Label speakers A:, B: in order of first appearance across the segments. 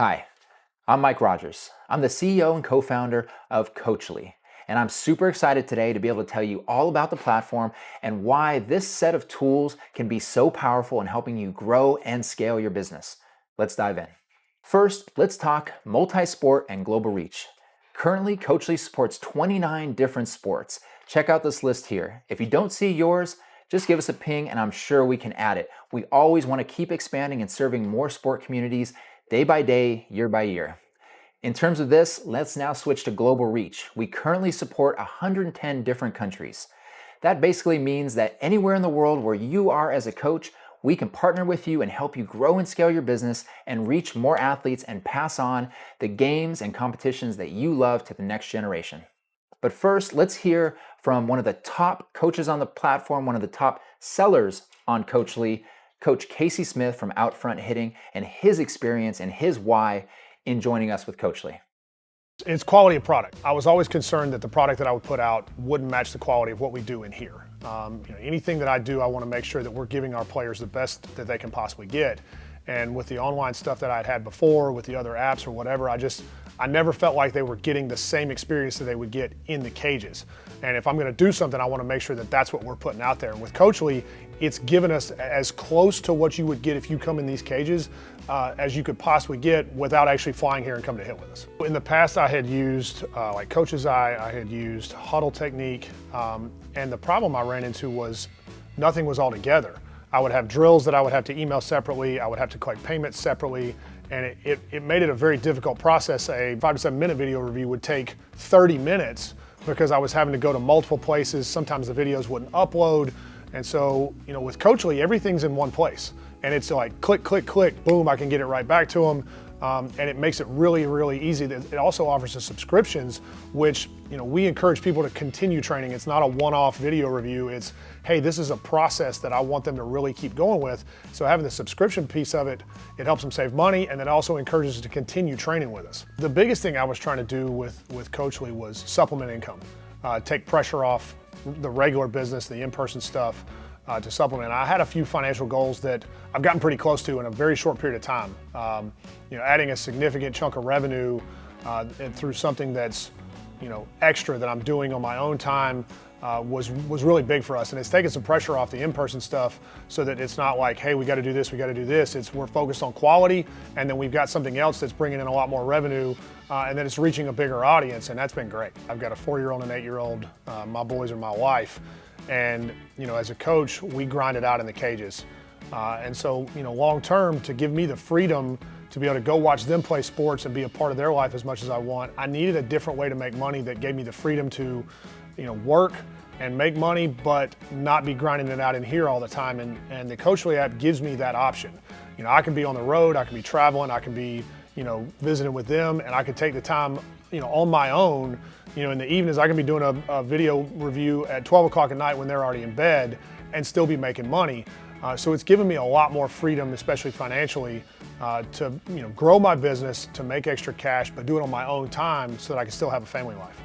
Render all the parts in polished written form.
A: Hi, I'm Mike Rogers. I'm the CEO and co-founder of Coachly, and I'm super excited today to be able to tell you all about the platform and why this set of tools can be so powerful in helping you grow and scale your business. Let's dive in. First, let's talk multi-sport and global reach. Currently, Coachly supports 29 different sports. Check out this list here. If you don't see yours, just give us a ping and I'm sure we can add it. We always want to keep expanding and serving more sport communities day by day, year by year. In terms of this, let's now switch to global reach. We currently support 110 different countries. That basically means that anywhere in the world where you are as a coach, we can partner with you and help you grow and scale your business and reach more athletes and pass on the games and competitions that you love to the next generation. But first, let's hear from one of the top coaches on the platform, one of the top sellers on Coachly, Coach Casey Smith from Outfront Hitting, and his experience and his why in joining us with Coachly.
B: It's quality of product. I was always concerned that the product that I would put out wouldn't match the quality of what we do in here. Anything that I do, I want to make sure that we're giving our players the best that they can possibly get. And with the online stuff that I'd had before, with the other apps or whatever, I never felt like they were getting the same experience that they would get in the cages. And if I'm going to do something, I want to make sure that that's what we're putting out there. And with Coachly, it's given us as close to what you would get if you come in these cages as you could possibly get without actually flying here and coming to hit with us. In the past, I had used like Coach's Eye, I had used Huddle Technique, and the problem I ran into was nothing was all together. I would have drills that I would have to email separately, I would have to collect payments separately, and it made it a very difficult process. A 5 to 7 minute video review would take 30 minutes because I was having to go to multiple places. Sometimes the videos wouldn't upload. And so, with Coachly, everything's in one place. And it's like click, click, click, boom, I can get it right back to them. And it makes it really, really easy. It also offers us subscriptions, which we encourage people to continue training. It's not a one-off video review. It's, hey, this is a process that I want them to really keep going with. So having the subscription piece of it, it helps them save money, and then also encourages us to continue training with us. The biggest thing I was trying to do with Coachly was supplement income, take pressure off the regular business, the in-person stuff, to supplement. I had a few financial goals that I've gotten pretty close to in a very short period of time. Adding a significant chunk of revenue and through something that's extra that I'm doing on my own time was really big for us, and it's taken some pressure off the in-person stuff so that it's not like, hey, we got to do this, we got to do this. We're focused on quality, and then we've got something else that's bringing in a lot more revenue, and then it's reaching a bigger audience, and that's been great. I've got a 4-year-old and an 8-year-old. My boys are my wife, and as a coach, we grind it out in the cages, and so long term, to give me the freedom to be able to go watch them play sports and be a part of their life as much as I want, I needed a different way to make money that gave me the freedom to work and make money, but not be grinding it out in here all the time. And the Coachly app gives me that option. I can be on the road, I can be traveling, I can be, visiting with them, and I can take the time, on my own. In the evenings, I can be doing a video review at 12 o'clock at night when they're already in bed and still be making money. So it's given me a lot more freedom, especially financially, to grow my business, to make extra cash, but do it on my own time so that I can still have a family life.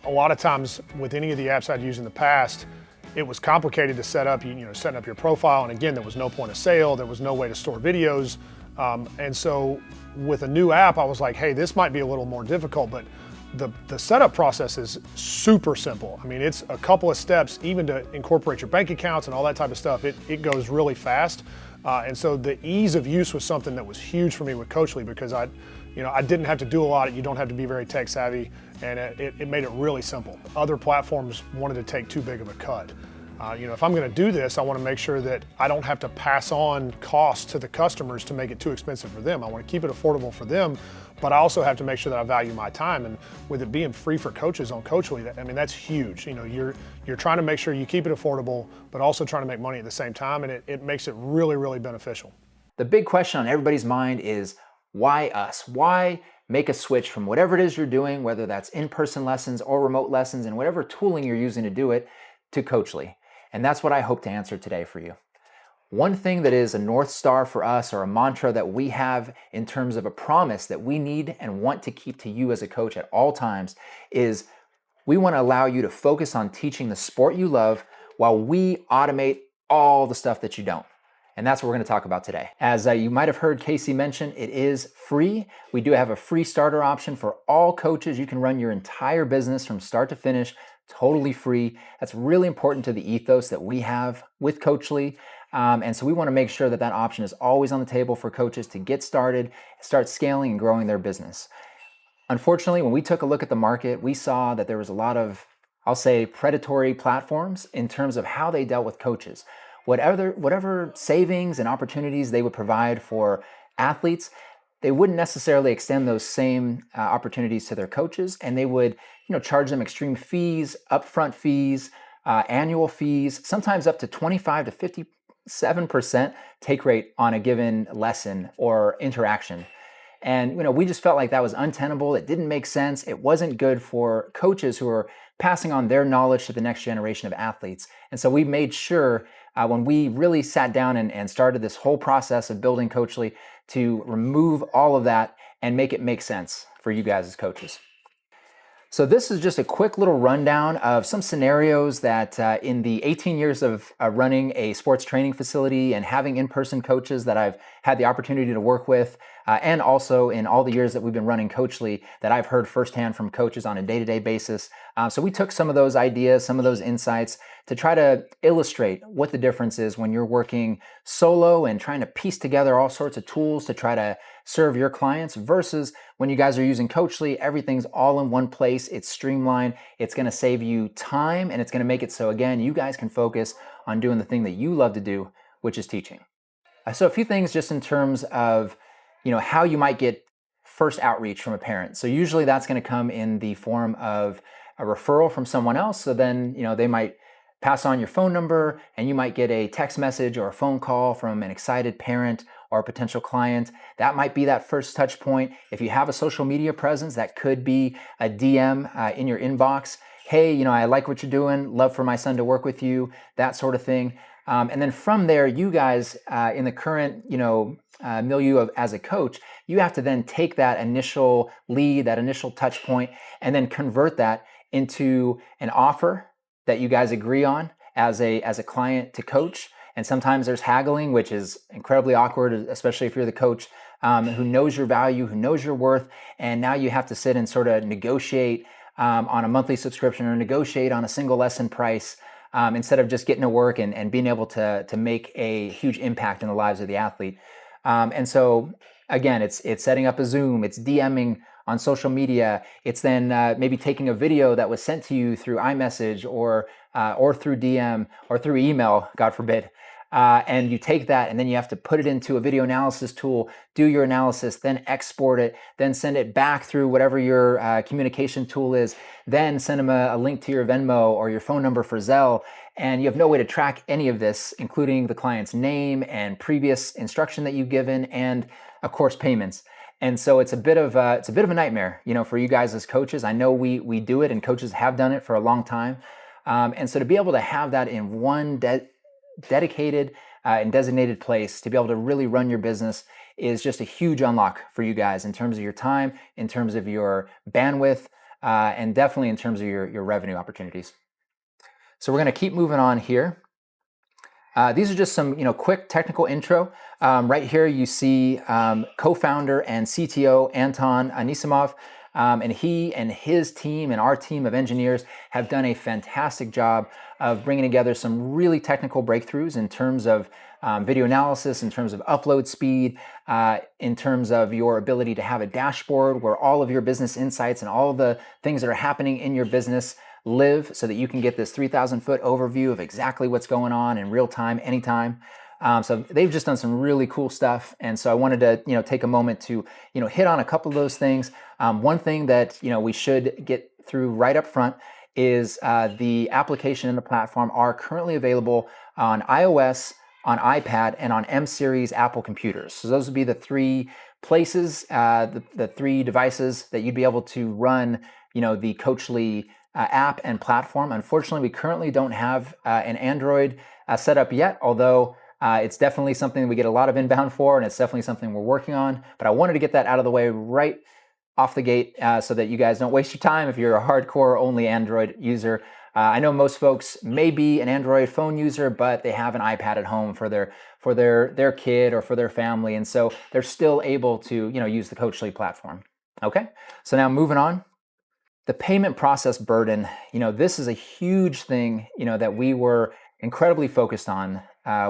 B: A lot of times with any of the apps I'd used in the past, it was complicated to set up, setting up your profile. And again, there was no point of sale. There was no way to store videos. And so with a new app, I was like, hey, this might be a little more difficult, but the setup process is super simple. I mean, it's a couple of steps, even to incorporate your bank accounts and all that type of stuff. It goes really fast. And so the ease of use was something that was huge for me with Coachly, because I didn't have to do a lot. You don't have to be very tech savvy, and it made it really simple. Other platforms wanted to take too big of a cut. If I'm going to do this, I want to make sure that I don't have to pass on costs to the customers to make it too expensive for them. I want to keep it affordable for them, but I also have to make sure that I value my time. And with it being free for coaches on Coachly, that's huge. You're trying to make sure you keep it affordable, but also trying to make money at the same time, and it makes it really, really beneficial.
A: The big question on everybody's mind is, why us? Why make a switch from whatever it is you're doing, whether that's in-person lessons or remote lessons and whatever tooling you're using to do it, to Coachly? And that's what I hope to answer today for you. One thing that is a North Star for us, or a mantra that we have in terms of a promise that we need and want to keep to you as a coach at all times, is we want to allow you to focus on teaching the sport you love while we automate all the stuff that you don't. And that's what we're going to talk about today. As you might have heard Casey mention, it is free. We do have a free starter option for all coaches. You can run your entire business from start to finish totally free. That's really important to the ethos that we have with Coachly. And so we want to make sure that that option is always on the table for coaches to get started, start scaling and growing their business. Unfortunately, when we took a look at the market, we saw that there was a lot of, I'll say, predatory platforms in terms of how they dealt with coaches. Whatever savings and opportunities they would provide for athletes, they wouldn't necessarily extend those same opportunities to their coaches, and they would, charge them extreme fees, upfront fees, annual fees, sometimes up to 25 to 57% take rate on a given lesson or interaction. And we just felt like that was untenable. It didn't make sense. It wasn't good for coaches who are passing on their knowledge to the next generation of athletes. And so we made sure when we really sat down and started this whole process of building Coachly to remove all of that and make it make sense for you guys as coaches. So this is just a quick little rundown of some scenarios that in the 18 years of running a sports training facility and having in-person coaches that I've had the opportunity to work with, and also in all the years that we've been running Coachly that I've heard firsthand from coaches on a day-to-day basis. So we took some of those ideas, some of those insights to try to illustrate what the difference is when you're working solo and trying to piece together all sorts of tools to try to serve your clients versus when you guys are using Coachly, everything's all in one place. It's streamlined. It's going to save you time, and it's going to make it so, again, you guys can focus on doing the thing that you love to do, which is teaching. So a few things just in terms of, how you might get first outreach from a parent. So usually that's going to come in the form of a referral from someone else. So then, they might pass on your phone number and you might get a text message or a phone call from an excited parent or a potential client. That might be that first touch point. If you have a social media presence, that could be a DM in your inbox. Hey, I like what you're doing. Love for my son to work with you, that sort of thing. And then from there, you guys in the current, milieu of as a coach, you have to then take that initial lead, that initial touch point, and then convert that into an offer that you guys agree on as a client to coach. And sometimes there's haggling, which is incredibly awkward, especially if you're the coach who knows your value, who knows your worth. And now you have to sit and sort of negotiate on a monthly subscription or negotiate on a single lesson price instead of just getting to work and being able to make a huge impact in the lives of the athlete. And so, again, it's setting up a Zoom, it's DMing on social media. It's then maybe taking a video that was sent to you through iMessage or through DM or through email, God forbid. And you take that and then you have to put it into a video analysis tool, do your analysis, then export it, then send it back through whatever your communication tool is, then send them a link to your Venmo or your phone number for Zelle. And you have no way to track any of this, including the client's name and previous instruction that you've given, and of course payments. And so it's a bit of a nightmare, for you guys as coaches. I know we do it, and coaches have done it for a long time. And so to be able to have that in one dedicated and designated place to be able to really run your business is just a huge unlock for you guys in terms of your time, in terms of your bandwidth, and definitely in terms of your revenue opportunities. So we're going to keep moving on here. These are just some quick technical intro. Right here you see co-founder and CTO Anton Anisimov, and he and his team and our team of engineers have done a fantastic job of bringing together some really technical breakthroughs in terms of video analysis, in terms of upload speed, in terms of your ability to have a dashboard where all of your business insights and all of the things that are happening in your business live, so that you can get this 3,000-foot overview of exactly what's going on in real time, anytime. So they've just done some really cool stuff, and so I wanted to take a moment to hit on a couple of those things. One thing that we should get through right up front is the application and the platform are currently available on iOS, on iPad, and on M series Apple computers. So those would be the three places, the three devices that you'd be able to run the Coachly app and platform. Unfortunately, we currently don't have an Android set up yet, although it's definitely something that we get a lot of inbound for, and it's definitely something we're working on. But I wanted to get that out of the way right off the gate so that you guys don't waste your time if you're a hardcore only Android user. I know most folks may be an Android phone user, but they have an iPad at home for their kid or for their family, and so they're still able to use the Coachly platform. Okay, so now moving on. The payment process burden, this is a huge thing, that we were incredibly focused on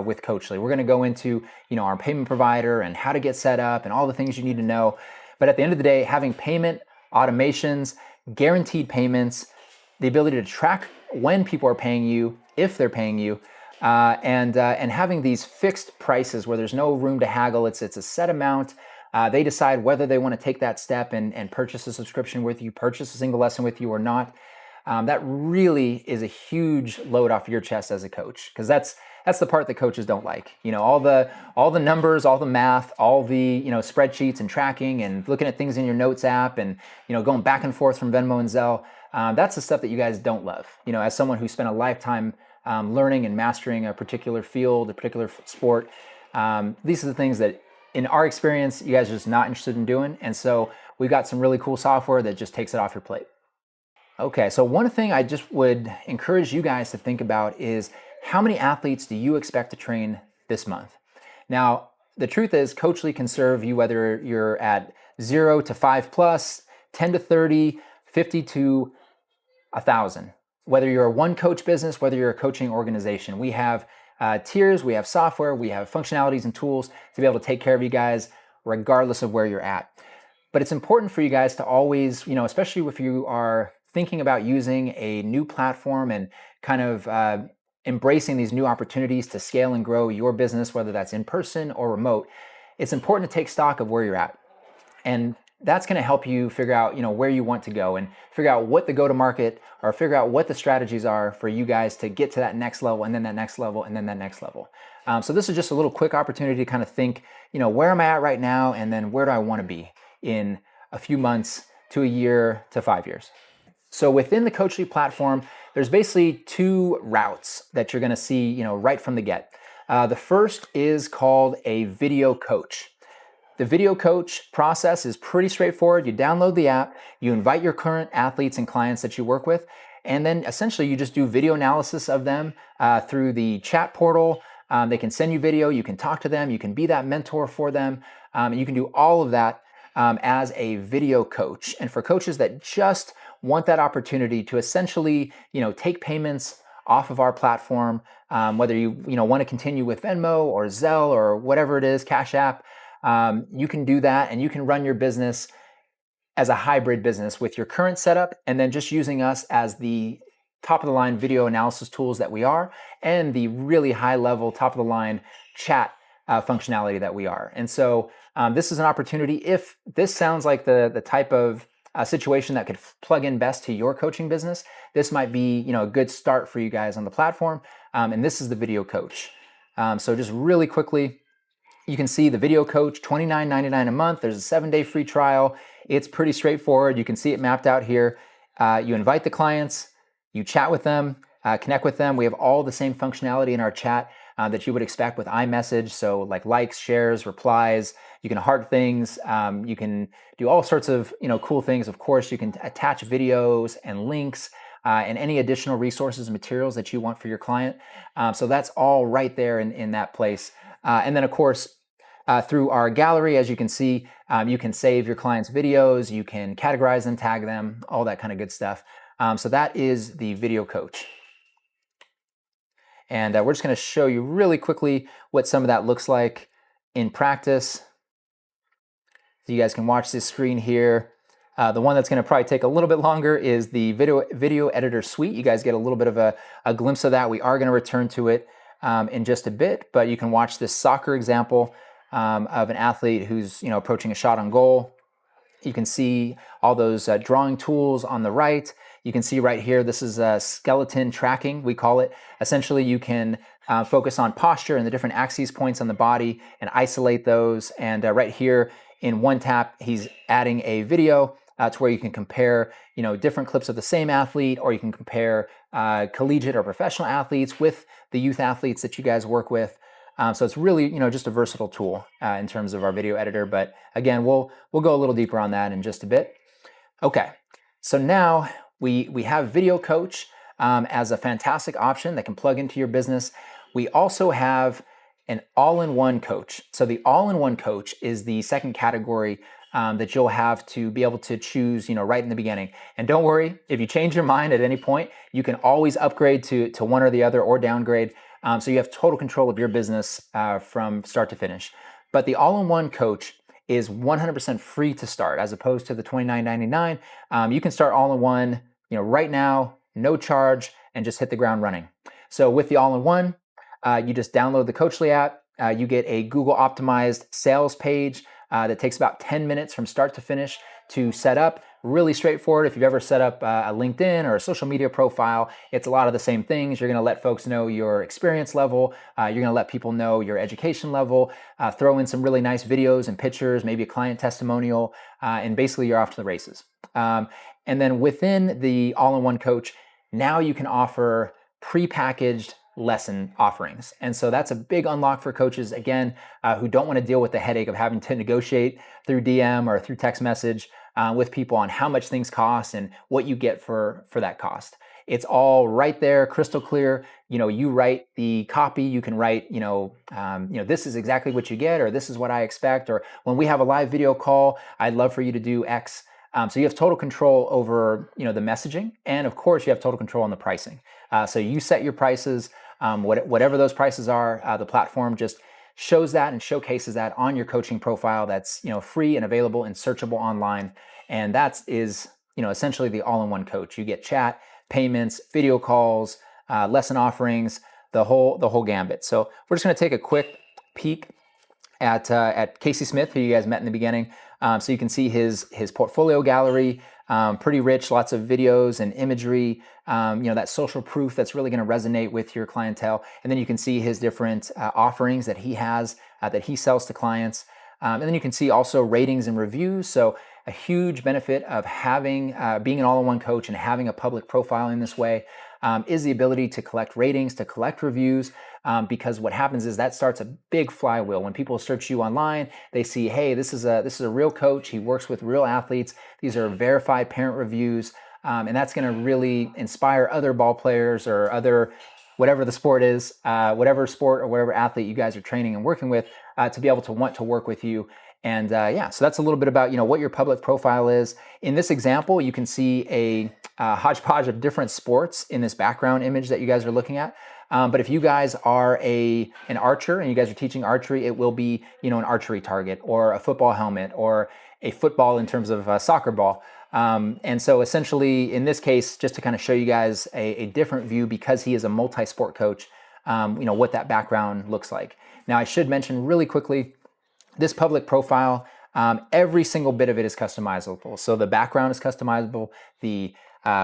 A: with Coachly. We're going to go into, our payment provider and how to get set up and all the things you need to know. But at the end of the day, having payment automations, guaranteed payments, the ability to track when people are paying you, if they're paying you, and having these fixed prices where there's no room to haggle. It's a set amount. They decide whether they want to take that step and purchase a subscription with you, purchase a single lesson with you or not. That really is a huge load off your chest as a coach, because that's the part that coaches don't like. All the numbers, all the math, all the spreadsheets and tracking and looking at things in your notes app and going back and forth from Venmo and Zelle. That's the stuff that you guys don't love. As someone who spent a lifetime learning and mastering a particular field, a particular sport, these are the things that, in our experience, you guys are just not interested in doing. And so we've got some really cool software that just takes it off your plate. Okay, so one thing I just would encourage you guys to think about is, how many athletes do you expect to train this month? Now, the truth is, Coachly can serve you whether you're at 0 to 5 plus, 10 to 30, 50 to 1,000. Whether you're a one coach business, whether you're a coaching organization, we have tiers, we have software, we have functionalities and tools to be able to take care of you guys regardless of where you're at. But it's important for you guys to always, especially if you are thinking about using a new platform and kind of embracing these new opportunities to scale and grow your business, whether that's in person or remote, it's important to take stock of where you're at. And that's going to help you figure out, where you want to go and figure out what the go-to-market, or figure out what the strategies are for you guys to get to that next level, and then that next level, and then that next level. So this is just a little quick opportunity to kind of think, where am I at right now, and then where do I want to be in a few months to a year to 5 years. So within the Coachly platform, there's basically two routes that you're going to see, right from the get. The first is called a video coach. The video coach process is pretty straightforward. You download the app, you invite your current athletes and clients that you work with, and then essentially you just do video analysis of them through the chat portal. They can send you video, you can talk to them, you can be that mentor for them, and you can do all of that as a video coach. And for coaches that just want that opportunity to essentially, take payments off of our platform, whether you want to continue with Venmo or Zelle or whatever it is, Cash App, you can do that, and you can run your business as a hybrid business with your current setup, and then just using us as the top of the line video analysis tools that we are, and the really high level top of the line chat functionality that we are. And so this is an opportunity. If this sounds like the type of situation that could plug in best to your coaching business, this might be a good start for you guys on the platform. And this is the video coach. So just really quickly, you can see the video coach, $29.99 a month. There's a 7-day free trial. It's pretty straightforward. You can see it mapped out here. You invite the clients, you chat with them, connect with them. We have all the same functionality in our chat that you would expect with iMessage. So like likes, shares, replies. You can heart things. You can do all sorts of cool things. Of course, you can attach videos and links and any additional resources and materials that you want for your client. So that's all right there in that place. And then of course, through our gallery, as you can see, you can save your clients' videos, you can categorize them, tag them, all that kind of good stuff. So that is the video coach. And we're just going to show you really quickly what some of that looks like in practice. So you guys can watch this screen here. The one that's going to probably take a little bit longer is the video editor suite. You guys get a little bit of a glimpse of that. We are going to return to it in just a bit, but you can watch this soccer example of an athlete who's approaching a shot on goal. You can see all those drawing tools on the right. You can see right here, this is skeleton tracking, we call it. Essentially, you can focus on posture and the different axes points on the body and isolate those. And right here in one tap, he's adding a video to where you can compare different clips of the same athlete, or you can compare collegiate or professional athletes with the youth athletes that you guys work with. So it's really, just a versatile tool in terms of our video editor. But again, we'll go a little deeper on that in just a bit. Okay, so now we have Video Coach. as a fantastic option that can plug into your business. We also have an all-in-one coach. So the all-in-one coach is the second category that you'll have to be able to choose, right in the beginning. And don't worry, if you change your mind at any point, you can always upgrade to one or the other or downgrade. So you have total control of your business from start to finish. But the all-in-one coach is 100% free to start, as opposed to the $29.99. You can start all-in-one, right now, no charge, and just hit the ground running. So with the all-in-one, you just download the Coachly app. You get a Google optimized sales page that takes about 10 minutes from start to finish to set up. Really straightforward. If you've ever set up a LinkedIn or a social media profile, it's a lot of the same things. You're going to let folks know your experience level. You're going to let people know your education level. Throw in some really nice videos and pictures, maybe a client testimonial, and basically you're off to the races. And then within the all-in-one coach, now you can offer pre-packaged lesson offerings. And so that's a big unlock for coaches, again, who don't want to deal with the headache of having to negotiate through DM or through text message with people on how much things cost and what you get for that cost. It's all right there, crystal clear. You write the copy, you can write, this is exactly what you get, or this is what I expect, or when we have a live video call, I'd love for you to do X. So you have total control over, the messaging, and of course you have total control on the pricing. So you set your prices, whatever those prices are. The platform just shows that and showcases that on your coaching profile. That's free and available and searchable online, and that is essentially the all-in-one coach. You get chat, payments, video calls, lesson offerings, the whole gambit. So we're just going to take a quick peek at Casey Smith, who you guys met in the beginning. So you can see his portfolio gallery, pretty rich, lots of videos and imagery, that social proof that's really going to resonate with your clientele. And then you can see his different offerings that he has, that he sells to clients. And then you can see also ratings and reviews. So a huge benefit of having being an all-in-one coach and having a public profile in this way is the ability to collect ratings, to collect reviews, because what happens is that starts a big flywheel. When people search you online, they see, hey, this is a real coach. He works with real athletes. These are verified parent reviews, and that's going to really inspire other ball players or other whatever the sport is, whatever sport or whatever athlete you guys are training and working with, to be able to want to work with you. And so that's a little bit about what your public profile is. In this example, you can see a hodgepodge of different sports in this background image that you guys are looking at. But if you guys are an archer and you guys are teaching archery, it will be an archery target or a football helmet or a football in terms of a soccer ball. And so essentially, in this case, just to kind of show you guys a different view, because he is a multi-sport coach, what that background looks like. Now, I should mention really quickly, this public profile, every single bit of it is customizable. So the background is customizable, the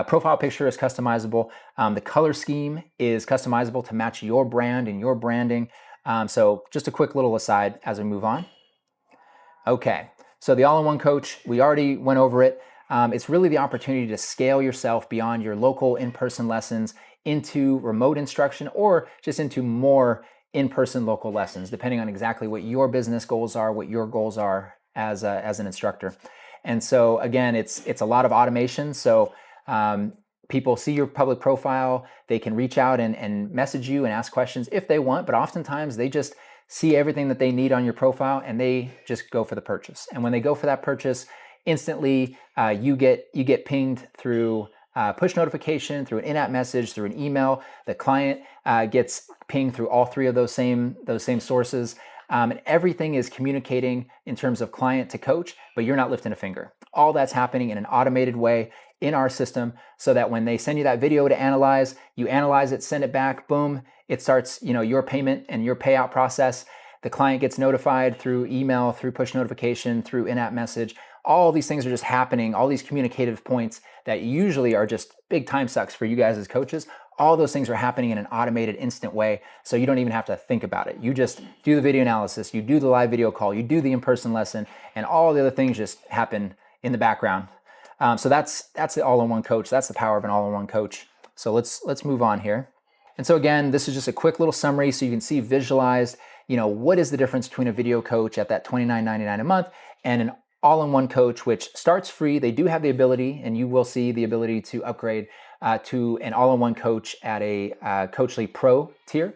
A: profile picture is customizable, the color scheme is customizable to match your brand and your branding. So just a quick little aside as we move on. Okay, so the all-in-one coach, we already went over it. It's really the opportunity to scale yourself beyond your local in-person lessons into remote instruction, or just into more in-person local lessons, depending on exactly what your business goals are, what your goals are as an instructor. And so again, it's a lot of automation. So people see your public profile, they can reach out and message you and ask questions if they want, but oftentimes they just see everything that they need on your profile and they just go for the purchase. And when they go for that purchase, instantly you get pinged through push notification, through an in-app message, through an email. The client gets pinged through all three of those same sources. And everything is communicating in terms of client to coach, but you're not lifting a finger. All that's happening in an automated way in our system, so that when they send you that video to analyze, you analyze it, send it back, boom, it starts your payment and your payout process. The client gets notified through email, through push notification, through in-app message. All these things are just happening, all these communicative points that usually are just big time sucks for you guys as coaches. All those things are happening in an automated, instant way, so you don't even have to think about it. You just do the video analysis, you do the live video call, you do the in-person lesson, and all the other things just happen in the background. So that's the all-in-one coach. That's the power of an all-in-one coach. So let's move on here. And so again, this is just a quick little summary so you can see visualized, what is the difference between a video coach at that $29.99 a month and an all-in-one coach, which starts free. They do have the ability, and you will see the ability to upgrade to an all-in-one coach at a Coachly Pro tier,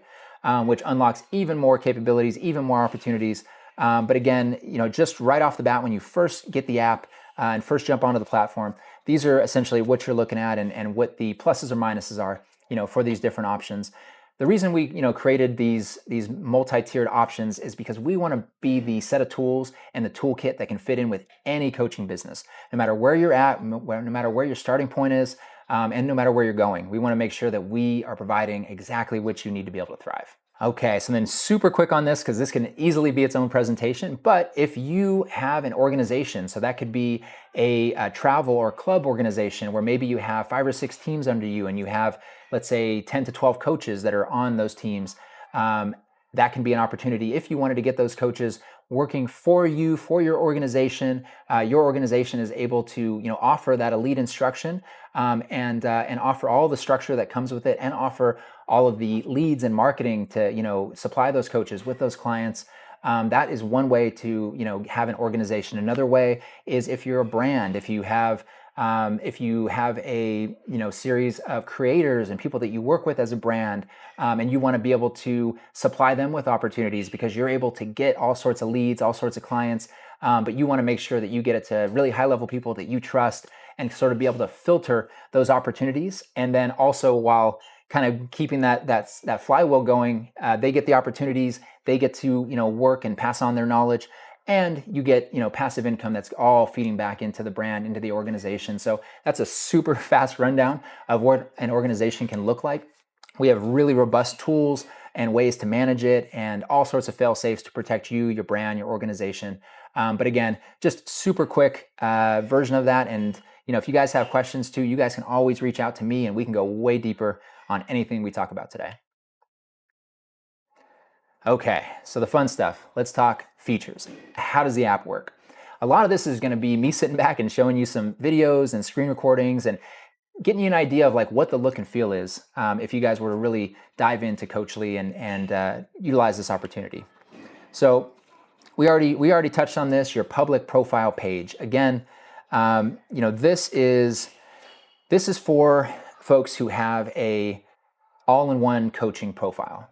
A: which unlocks even more capabilities, even more opportunities. But again, just right off the bat, when you first get the app and first jump onto the platform, these are essentially what you're looking at and what the pluses or minuses are, for these different options. The reason we, created these multi-tiered options is because we want to be the set of tools and the toolkit that can fit in with any coaching business, no matter where you're at, no matter where your starting point is, and no matter where you're going. We want to make sure that we are providing exactly what you need to be able to thrive. Okay, so then super quick on this, because this can easily be its own presentation, but if you have an organization, so that could be a travel or club organization where maybe you have 5 or 6 teams under you and you have, let's say, 10 to 12 coaches that are on those teams, that can be an opportunity if you wanted to get those coaches working for you, for your organization. Your organization is able to offer that elite instruction and offer all the structure that comes with it, and offer all of the leads and marketing to supply those coaches with those clients. That is one way to have an organization. Another way is if you're a brand, if you have a series of creators and people that you work with as a brand, and you want to be able to supply them with opportunities because you're able to get all sorts of leads, all sorts of clients, but you want to make sure that you get it to really high level people that you trust and sort of be able to filter those opportunities. And then also, while kind of keeping that flywheel going, they get the opportunities, they get to work and pass on their knowledge, and you get passive income that's all feeding back into the brand, into the organization. So that's a super fast rundown of what an organization can look like. We have really robust tools and ways to manage it, and all sorts of fail safes to protect you, your brand, your organization. But again, just super quick version of that. And if you guys have questions too, you guys can always reach out to me and we can go way deeper on anything we talk about today. Okay, so the fun stuff. Let's talk features. How does the app work? A lot of this is going to be me sitting back and showing you some videos and screen recordings and getting you an idea of like what the look and feel is if you guys were to really dive into Coachly and utilize this opportunity. So we already touched on this, your public profile page. Again, this is for folks who have a all-in-one coaching profile.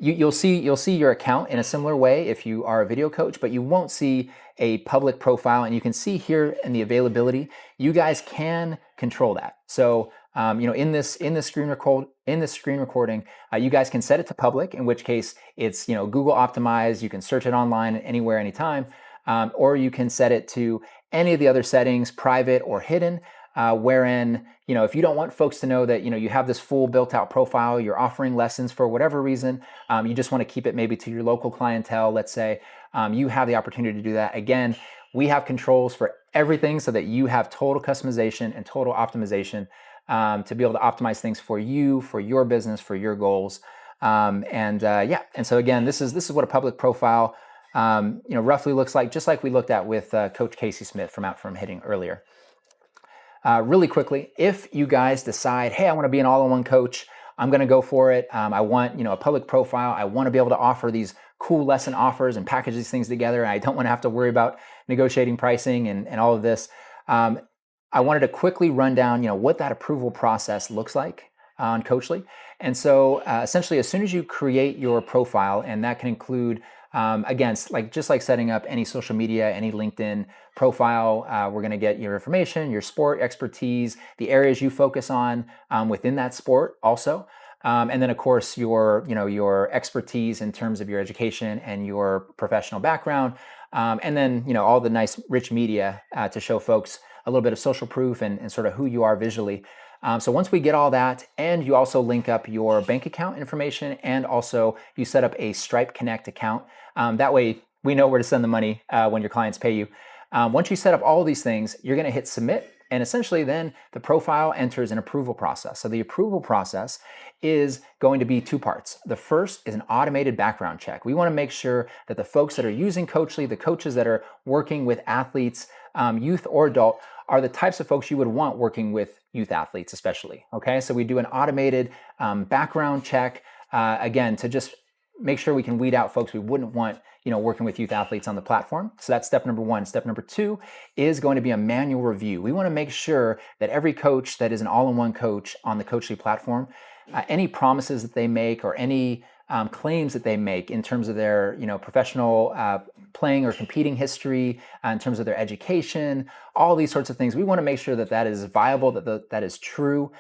A: You'll see your account in a similar way if you are a video coach, but you won't see a public profile. And you can see here in the availability, you guys can control that. So in this screen recording, you guys can set it to public, in which case it's Google optimized. You can search it online anywhere, anytime, or you can set it to any of the other settings, private or hidden. Wherein, if you don't want folks to know that, you have this full built out profile, you're offering lessons for whatever reason, you just want to keep it maybe to your local clientele, let's say, you have the opportunity to do that. Again, we have controls for everything so that you have total customization and total optimization to be able to optimize things for you, for your business, for your goals. And so again, this is what a public profile, roughly looks like, just like we looked at with Coach Casey Smith from Hitting earlier. Really quickly, if you guys decide, hey, I want to be an all-in-one coach, I'm going to go for it. I want, a public profile. I want to be able to offer these cool lesson offers and package these things together. And I don't want to have to worry about negotiating pricing and all of this. I wanted to quickly run down, what that approval process looks like on Coachly. And so essentially, as soon as you create your profile, and that can include, again, just like setting up any social media, any LinkedIn profile, we're going to get your information, your sport expertise, the areas you focus on within that sport also. And then of course your expertise in terms of your education and your professional background. And then, all the nice rich media to show folks a little bit of social proof and sort of who you are visually. So once we get all that, and you also link up your bank account information, and also you set up a Stripe Connect account, that way we know where to send the money when your clients pay you. Once you set up all these things, you're going to hit submit, and essentially then the profile enters an approval process. So the approval process is going to be 2 parts. The first is an automated background check. We want to make sure that the folks that are using Coachly, the coaches that are working with athletes, youth or adult, are the types of folks you would want working with youth athletes especially. Okay, so we do an automated background check, again, to just make sure we can weed out folks we wouldn't want, working with youth athletes on the platform. So that's step number one. Step number two is going to be a manual review. We want to make sure that every coach that is an all-in-one coach on the Coachly platform, any promises that they make or any claims that they make in terms of their professional playing or competing history, in terms of their education, all these sorts of things, we want to make sure that that is viable, that is true,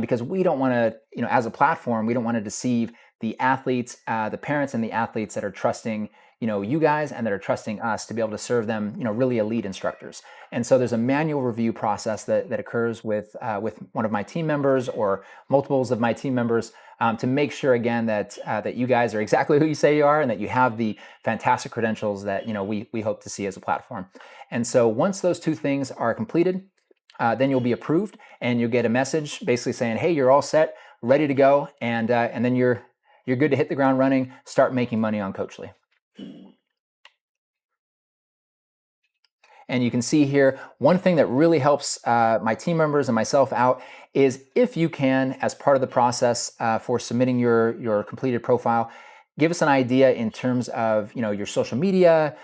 A: because we don't want to, as a platform, we don't want to deceive the athletes, the parents and the athletes that are trusting you guys and that are trusting us to be able to serve them, really elite instructors. And so there's a manual review process that occurs with one of my team members or multiples of my team members, to make sure again that you guys are exactly who you say you are and that you have the fantastic credentials that we hope to see as a platform. And so once those two things are completed, then you'll be approved and you'll get a message basically saying, hey, you're all set, ready to go, and then you're good to hit the ground running, start making money on Coachly. And you can see here, one thing that really helps my team members and myself out is if you can, as part of the process for submitting your completed profile, give us an idea in terms of your social media,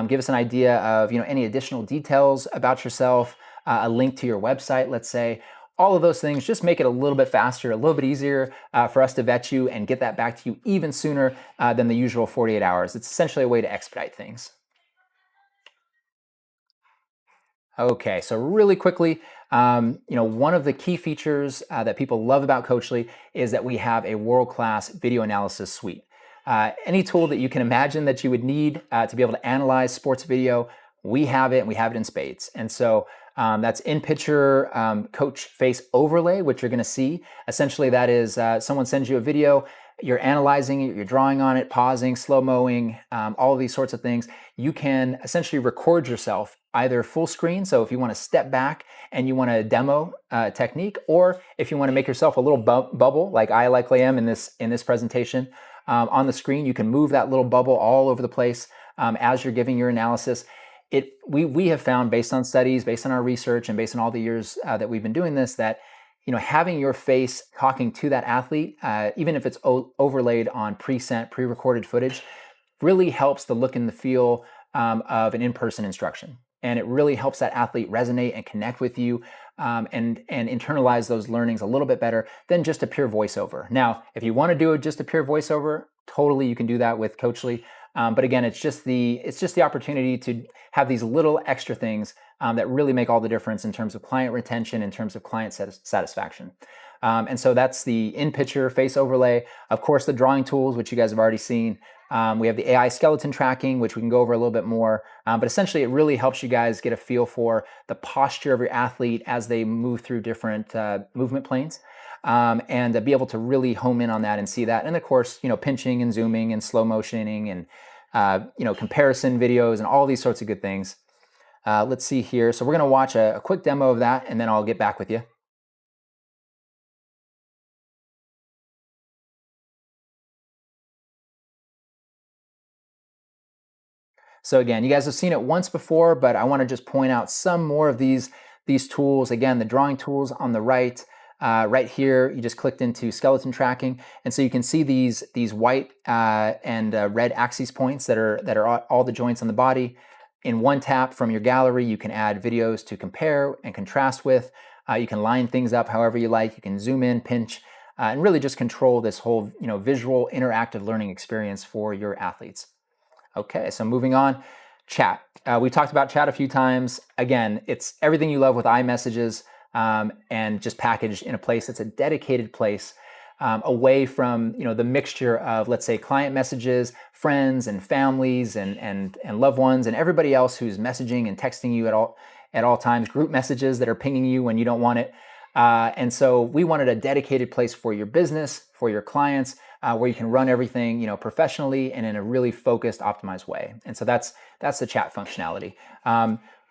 A: give us an idea of any additional details about yourself, a link to your website, let's say. All of those things just make it a little bit faster, a little bit easier for us to vet you and get that back to you even sooner than the usual 48 hours. It's essentially a way to expedite things. Okay, so really quickly, one of the key features that people love about Coachly is that we have a world-class video analysis suite. Any tool that you can imagine that you would need to be able to analyze sports video, we have it, and we have it in spades. And so that's in-picture coach face overlay, which you're going to see. Essentially, that is someone sends you a video, you're analyzing it, you're drawing on it, pausing, slow-moing, all of these sorts of things. You can essentially record yourself either full screen, so if you want to step back and you want to demo technique, or if you want to make yourself a little bubble, like I likely am in this presentation, on the screen, you can move that little bubble all over the place as you're giving your analysis. We have found, based on studies, based on our research, and based on all the years that we've been doing this, that having your face talking to that athlete, even if it's overlaid on pre-recorded footage, really helps the look and the feel of an in-person instruction. And it really helps that athlete resonate and connect with you, and internalize those learnings a little bit better than just a pure voiceover. Now, if you want to do just a pure voiceover, totally you can do that with Coachly. But again, it's just the opportunity to have these little extra things that really make all the difference in terms of client retention, in terms of client satisfaction. And so that's the in-picture face overlay. Of course, the drawing tools, which you guys have already seen. We have the AI skeleton tracking, which we can go over a little bit more. But essentially, it really helps you guys get a feel for the posture of your athlete as they move through different movement planes. And be able to really home in on that and see that. And of course, pinching and zooming and slow motioning and comparison videos and all these sorts of good things. Let's see here. So we're going to watch a quick demo of that, and then I'll get back with you. So again, you guys have seen it once before, but I want to just point out some more of these tools. Again, the drawing tools on the right. Right here, you just clicked into skeleton tracking, and so you can see these white and red axis points that are all the joints on the body. In one tap from your gallery, you can add videos to compare and contrast with. You can line things up however you like. You can zoom in, pinch, and really just control this whole visual interactive learning experience for your athletes. Okay, so moving on, chat. We talked about chat a few times. Again, it's everything you love with iMessages, and just packaged in a place that's a dedicated place, away from the mixture of, let's say, client messages, friends and families and loved ones and everybody else who's messaging and texting you at all times, group messages that are pinging you when you don't want it. And so we wanted a dedicated place for your business, for your clients, where you can run everything professionally and in a really focused, optimized way. And so that's the chat functionality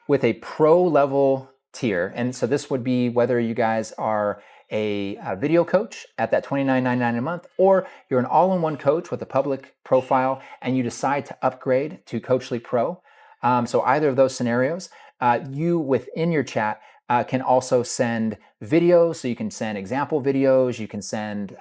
A: with a pro level tier. And so this would be whether you guys are a video coach at that $29.99 a month, or you're an all-in-one coach with a public profile and you decide to upgrade to Coachly Pro. So either of those scenarios, you within your chat can also send videos. So you can send example videos, you can send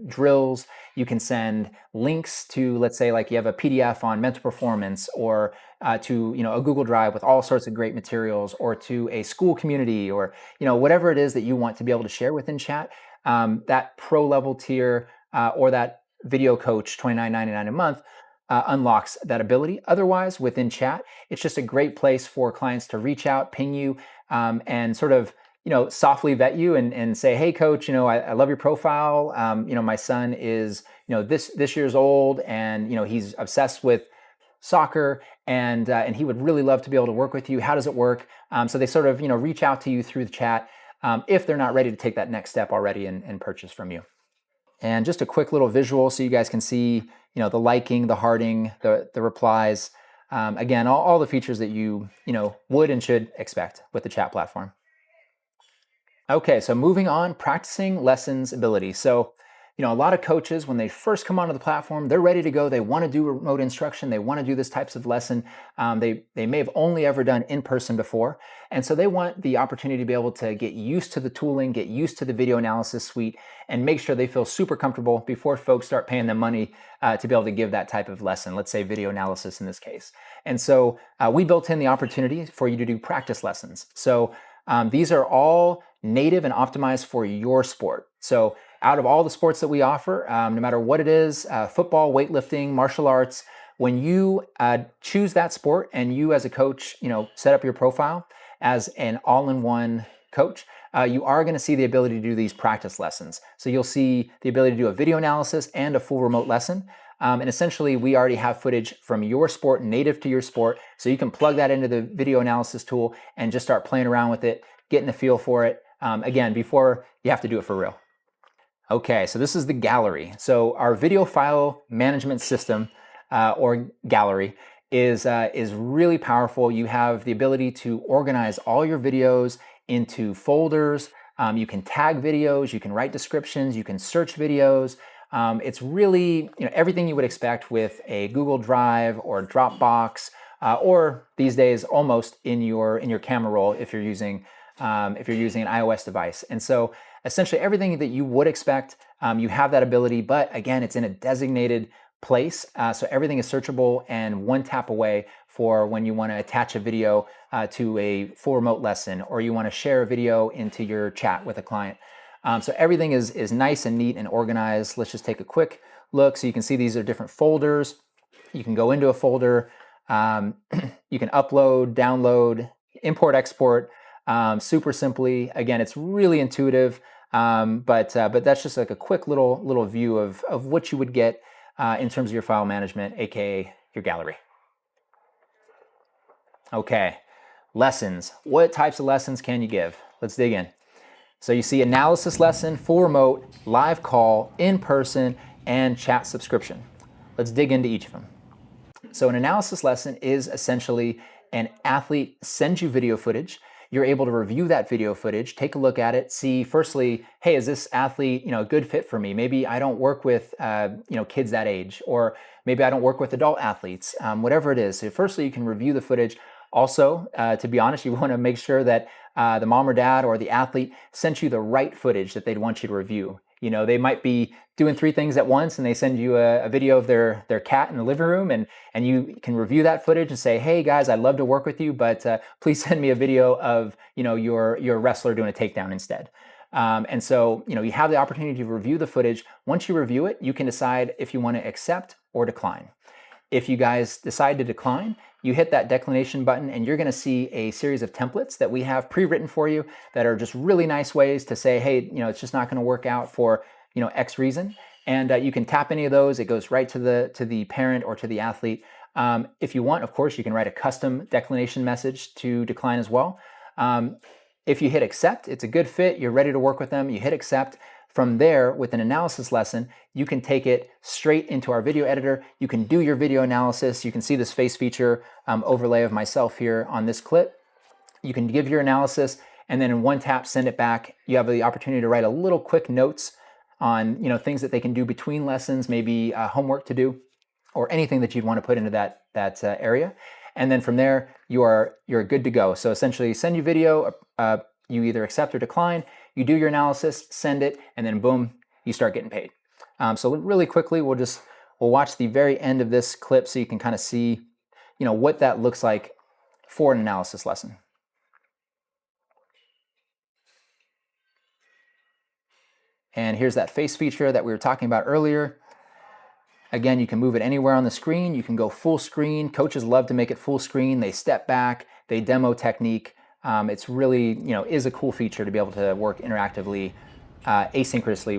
A: drills, you can send links to, let's say, like you have a PDF on mental performance, or to a Google Drive with all sorts of great materials, or to a school community, or whatever it is that you want to be able to share within chat. That pro level tier or that video coach $29.99 a month unlocks that ability. Otherwise, within chat, it's just a great place for clients to reach out, ping you, and sort of softly vet you and say, hey coach, I love your profile. My son is this years old, and he's obsessed with soccer, and he would really love to be able to work with you. How does it work? So they sort of reach out to you through the chat if they're not ready to take that next step already and purchase from you. And just a quick little visual so you guys can see the liking, the hearting, the replies. Again, all the features that you would and should expect with the chat platform. Okay, so moving on, practicing lessons ability. So, a lot of coaches, when they first come onto the platform, they're ready to go. They want to do remote instruction. They want to do this types of lesson. They may have only ever done in person before. And so they want the opportunity to be able to get used to the tooling, get used to the video analysis suite, and make sure they feel super comfortable before folks start paying them money to be able to give that type of lesson, let's say video analysis in this case. And so we built in the opportunity for you to do practice lessons. So these are all native and optimized for your sport. So out of all the sports that we offer, no matter what it is, football, weightlifting, martial arts, when you choose that sport and you as a coach, set up your profile as an all-in-one coach, you are going to see the ability to do these practice lessons. So you'll see the ability to do a video analysis and a full remote lesson. And essentially, we already have footage from your sport, native to your sport, so you can plug that into the video analysis tool and just start playing around with it, getting a feel for it, again, before you have to do it for real. Okay, so this is the gallery. So our video file management system, or gallery, is really powerful. You have the ability to organize all your videos into folders. You can tag videos, you can write descriptions, you can search videos. It's really everything you would expect with a Google Drive or Dropbox, or these days almost in your camera roll if you're using an iOS device. And so essentially everything that you would expect, you have that ability, but again, it's in a designated place. So everything is searchable and one tap away for when you want to attach a video to a full remote lesson, or you want to share a video into your chat with a client. So everything is nice and neat and organized. Let's just take a quick look. So you can see these are different folders. You can go into a folder. You can upload, download, import, export, super simply. Again, it's really intuitive, but that's just like a quick little view of what you would get in terms of your file management, aka your gallery. Okay, lessons. What types of lessons can you give? Let's dig in. So you see analysis lesson, full remote, live call, in person, and chat subscription. Let's dig into each of them. So an analysis lesson is essentially an athlete sends you video footage. You're able to review that video footage, take a look at it, see firstly, hey, is this athlete a good fit for me? Maybe I don't work with kids that age, or maybe I don't work with adult athletes, whatever it is. So firstly, you can review the footage. Also, to be honest, you want to make sure that the mom or dad or the athlete sent you the right footage that they'd want you to review. They might be doing 3 things at once, and they send you a video of their cat in the living room, and you can review that footage and say, hey guys, I'd love to work with you, but please send me a video of your wrestler doing a takedown instead. And so you have the opportunity to review the footage. Once you review it, you can decide if you want to accept or decline. If you guys decide to decline, you hit that declination button, and you're going to see a series of templates that we have pre-written for you that are just really nice ways to say, hey, it's just not going to work out for X reason. And you can tap any of those. It goes right to the parent or to the athlete. If you want, of course, you can write a custom declination message to decline as well. If you hit accept, it's a good fit. You're ready to work with them. You hit accept. From there, with an analysis lesson, you can take it straight into our video editor. You can do your video analysis. You can see this face feature overlay of myself here on this clip. You can give your analysis, and then in one tap, send it back. You have the opportunity to write a little quick notes on things that they can do between lessons, maybe homework to do, or anything that you'd want to put into that area. And then from there, you're good to go. So essentially, send you video, You either accept or decline, you do your analysis, send it, and then boom, you start getting paid. So really quickly, we'll watch the very end of this clip so you can kind of see, what that looks like for an analysis lesson. And here's that face feature that we were talking about earlier. Again, you can move it anywhere on the screen. You can go full screen. Coaches love to make it full screen. They step back, they demo technique. It's really, is a cool feature to be able to work interactively, asynchronously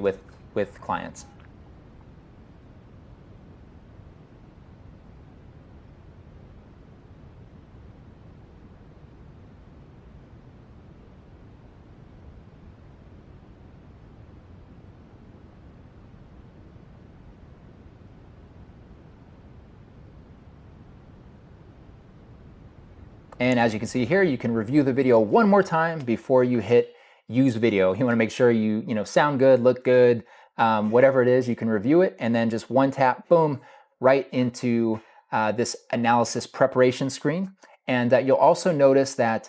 A: with clients. And as you can see here, you can review the video one more time before you hit use video. You want to make sure you sound good, look good, whatever it is, you can review it, and then just one tap, boom, right into this analysis preparation screen. And you'll also notice that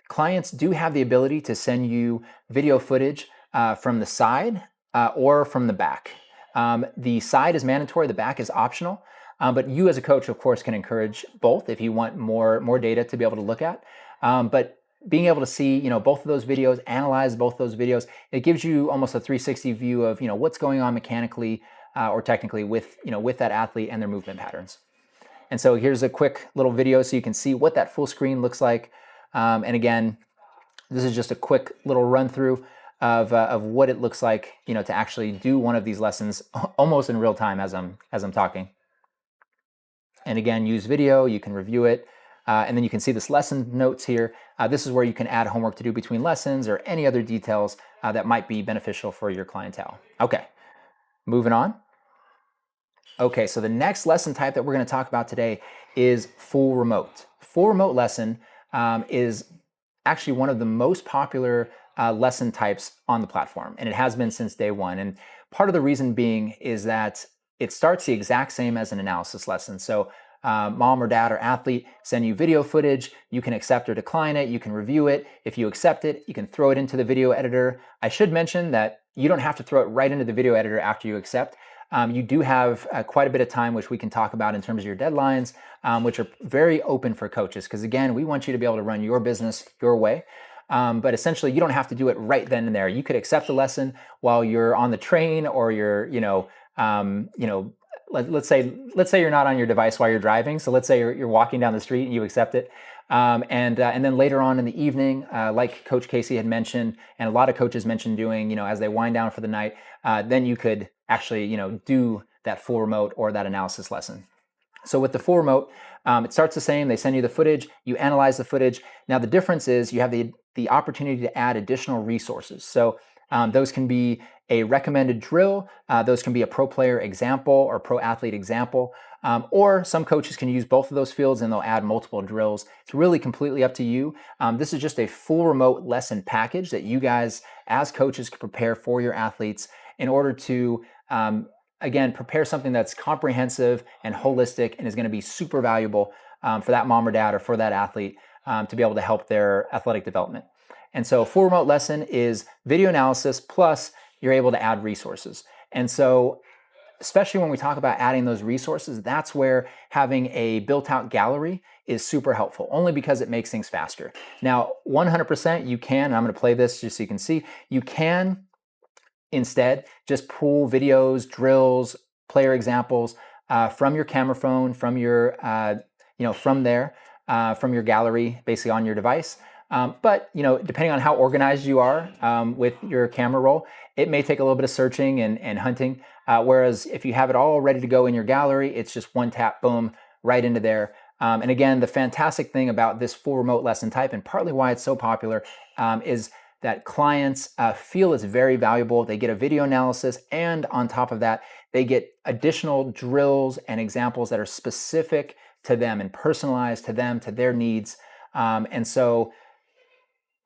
A: clients do have the ability to send you video footage from the side or from the back. The side is mandatory, the back is optional. But you as a coach, of course, can encourage both if you want more data to be able to look at. But being able to see, both of those videos, analyze both those videos, it gives you almost a 360 view of, what's going on mechanically or technically with that athlete and their movement patterns. And so here's a quick little video so you can see what that full screen looks like. And again, this is just a quick little run through of what it looks like, to actually do one of these lessons almost in real time as I'm talking. And again, use video, you can review it, and then you can see this lesson notes here. This is where you can add homework to do between lessons or any other details that might be beneficial for your clientele. Okay, moving on. Okay, so the next lesson type that we're going to talk about today is full remote. Full remote lesson is actually one of the most popular lesson types on the platform, and it has been since day one. And part of the reason being is that it starts the exact same as an analysis lesson. So mom or dad or athlete send you video footage, you can accept or decline it, you can review it. If you accept it, you can throw it into the video editor. I should mention that you don't have to throw it right into the video editor after you accept. You do have quite a bit of time, which we can talk about in terms of your deadlines, which are very open for coaches. Because again, we want you to be able to run your business your way. But essentially, you don't have to do it right then and there. You could accept the lesson while you're on the train, or you're, let's say you're not on your device while you're driving. So let's say you're walking down the street and you accept it. And then later on in the evening, like Coach Casey had mentioned, and a lot of coaches mentioned doing, as they wind down for the night, then you could actually, do that full remote or that analysis lesson. So with the full remote, it starts the same. They send you the footage, you analyze the footage. Now the difference is you have the opportunity to add additional resources. So those can be a recommended drill, those can be a pro player example or pro athlete example, or some coaches can use both of those fields and they'll add multiple drills. It's really completely up to you. This is just a full remote lesson package that you guys as coaches can prepare for your athletes in order to again, prepare something that's comprehensive and holistic and is going to be super valuable for that mom or dad or for that athlete to be able to help their athletic development. And so full remote lesson is video analysis plus you're able to add resources. And so especially when we talk about adding those resources, that's where having a built-out gallery is super helpful, only because it makes things faster. Now, 100% you can, and I'm going to play this just so you can see, you can instead just pull videos, drills, player examples from your camera phone, from your, from there, from your gallery, basically on your device. But depending on how organized you are with your camera roll, it may take a little bit of searching and hunting. Whereas if you have it all ready to go in your gallery, it's just one tap, boom, right into there. And again, the fantastic thing about this full remote lesson type, and partly why it's so popular, is that clients feel it's very valuable. They get a video analysis, and on top of that, they get additional drills and examples that are specific to them and personalized to them, to their needs. And so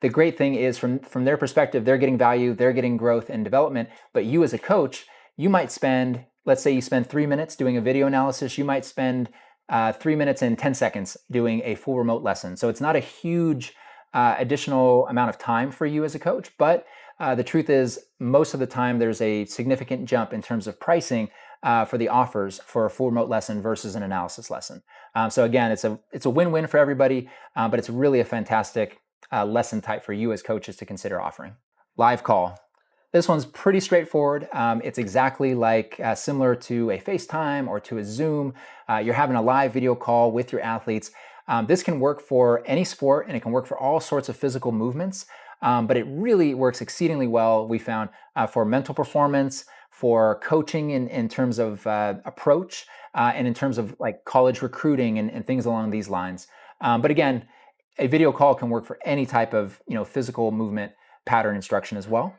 A: the great thing is from their perspective, they're getting value, they're getting growth and development. But you as a coach, you might spend, let's say you spend 3 minutes doing a video analysis, you might spend 3 minutes and 10 seconds doing a full remote lesson. So it's not a huge additional amount of time for you as a coach, but the truth is most of the time there's a significant jump in terms of pricing for the offers for a full remote lesson versus an analysis lesson. So again, it's a win-win for everybody, but it's really a fantastic lesson type for you as coaches to consider offering. Live call. This one's pretty straightforward. It's exactly like similar to a FaceTime or to a Zoom. You're having a live video call with your athletes. This can work for any sport and it can work for all sorts of physical movements, but it really works exceedingly well, we found, for mental performance, for coaching in terms of approach, and in terms of like college recruiting and things along these lines. But again, a video call can work for any type of physical movement pattern instruction as well.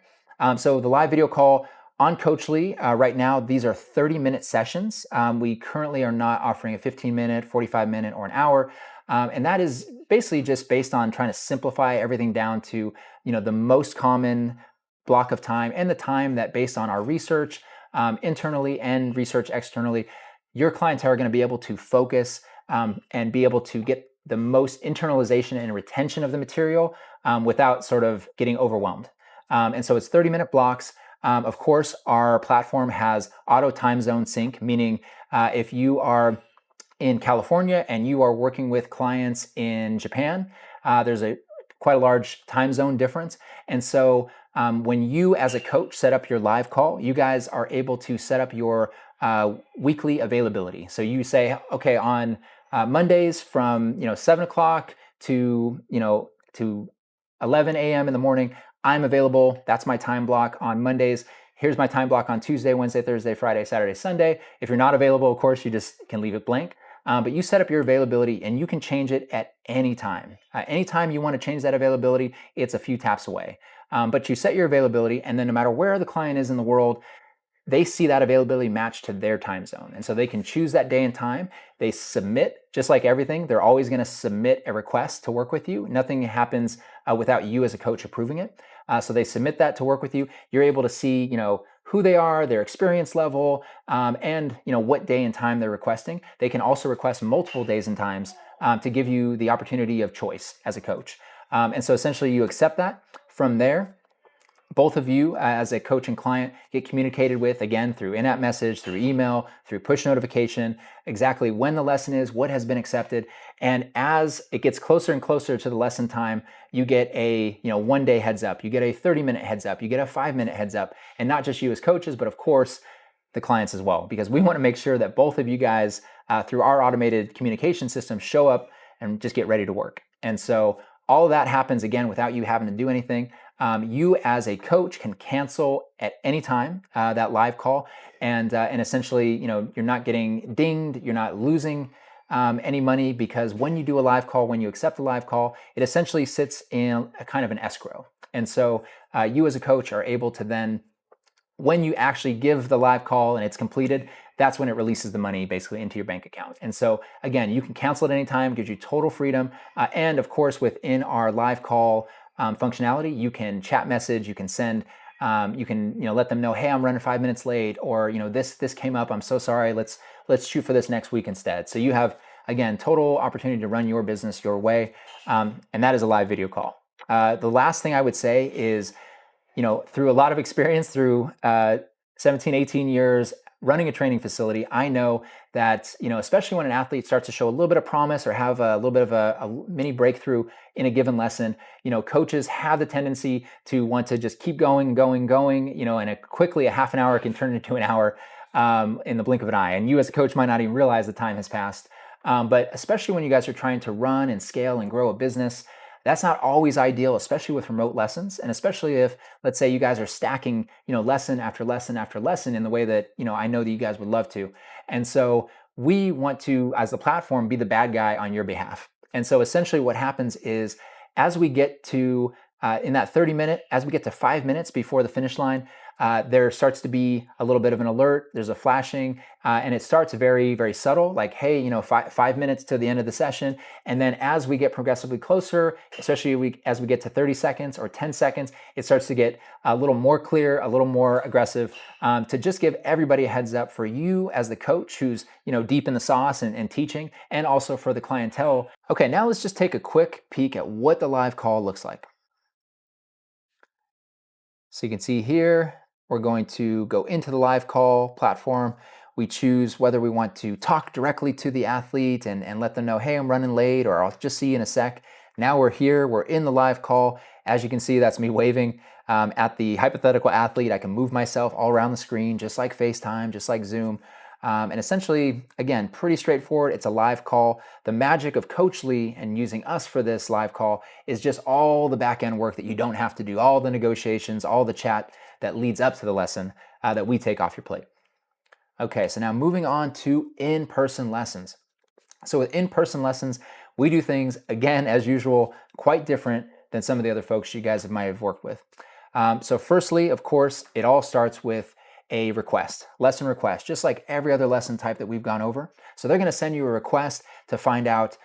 A: So the live video call on Coachly, right now, these are 30-minute sessions. We currently are not offering a 15-minute, 45-minute, or an hour. And that is basically just based on trying to simplify everything down to the most common block of time and the time that, based on our research internally and research externally, your clients are going to be able to focus and be able to get the most internalization and retention of the material without sort of getting overwhelmed. And so it's 30-minute blocks. Of course, our platform has auto time zone sync, meaning if you are in California and you are working with clients in Japan, there's quite a large time zone difference. And so when you as a coach set up your live call, you guys are able to set up your weekly availability. So you say, okay, on Mondays from 7 o'clock to 11 a.m. in the morning, I'm available. That's my time block on Mondays. Here's my time block on Tuesday, Wednesday, Thursday, Friday, Saturday, Sunday. If you're not available, of course, you just can leave it blank. But you set up your availability and you can change it at any time. Anytime you want to change that availability, it's a few taps away. But you set your availability, and then no matter where the client is in the world, they see that availability matched to their time zone. And so they can choose that day and time. They submit, just like everything, they're always going to submit a request to work with you. Nothing happens without you as a coach approving it. So they submit that to work with you. You're able to see, who they are, their experience level, and what day and time they're requesting. They can also request multiple days and times to give you the opportunity of choice as a coach. And so essentially you accept that. From there, both of you as a coach and client get communicated with, again, through in-app message, through email, through push notification, exactly when the lesson is, what has been accepted. And as it gets closer and closer to the lesson time, you get a 1-day heads up, you get a 30-minute heads up, you get a 5-minute heads up, and not just you as coaches, but of course, the clients as well, because we want to make sure that both of you guys, through our automated communication system, show up and just get ready to work. And so all of that happens, again, without you having to do anything. You as a coach can cancel at any time that live call, and essentially, you're not getting dinged, you're not losing any money, because when you do a live call, when you accept a live call, it essentially sits in a kind of an escrow. And so you as a coach are able to then, when you actually give the live call and it's completed, that's when it releases the money basically into your bank account. And so again, you can cancel at any time, gives you total freedom. And of course, within our live call functionality, you can chat message, you can send, you can let them know, hey, I'm running 5 minutes late, or this came up, I'm so sorry, let's shoot for this next week instead. So you have, again, total opportunity to run your business your way, and that is a live video call. The last thing I would say is, through a lot of experience, through 17, 18 years running a training facility, I know that, especially when an athlete starts to show a little bit of promise or have a little bit of a mini breakthrough in a given lesson, coaches have the tendency to want to just keep going, and quickly a half an hour can turn into an hour in the blink of an eye. And you as a coach might not even realize the time has passed. But especially when you guys are trying to run and scale and grow a business, that's not always ideal, especially with remote lessons. And especially if, let's say, you guys are stacking, lesson after lesson after lesson in the way that, I know that you guys would love to. And so we want to, as the platform, be the bad guy on your behalf. And so essentially what happens is, as we get to, in that 30-minute, as we get to 5 minutes before the finish line, there starts to be a little bit of an alert. There's a flashing, and it starts very, very subtle, like, hey, 5 minutes to the end of the session. And then as we get progressively closer, especially as we get to 30 seconds or 10 seconds, it starts to get a little more clear, a little more aggressive, to just give everybody a heads up, for you as the coach who's deep in the sauce and teaching, and also for the clientele. Okay, now let's just take a quick peek at what the live call looks like. So you can see here, we're going to go into the live call platform. We choose whether we want to talk directly to the athlete and let them know, hey, I'm running late, or I'll just see you in a sec. Now we're here, we're in the live call. As you can see, that's me waving at the hypothetical athlete. I can move myself all around the screen, just like FaceTime, just like Zoom. And essentially, again, pretty straightforward. It's a live call. The magic of Coachly and using us for this live call is just all the back end work that you don't have to do, all the negotiations, all the chat that leads up to the lesson that we take off your plate. Okay, so now moving on to in-person lessons. So with in-person lessons, we do things, again, as usual, quite different than some of the other folks you guys might have worked with. So firstly, of course, it all starts with a request, lesson request, just like every other lesson type that we've gone over. So they're going to send you a request to find out,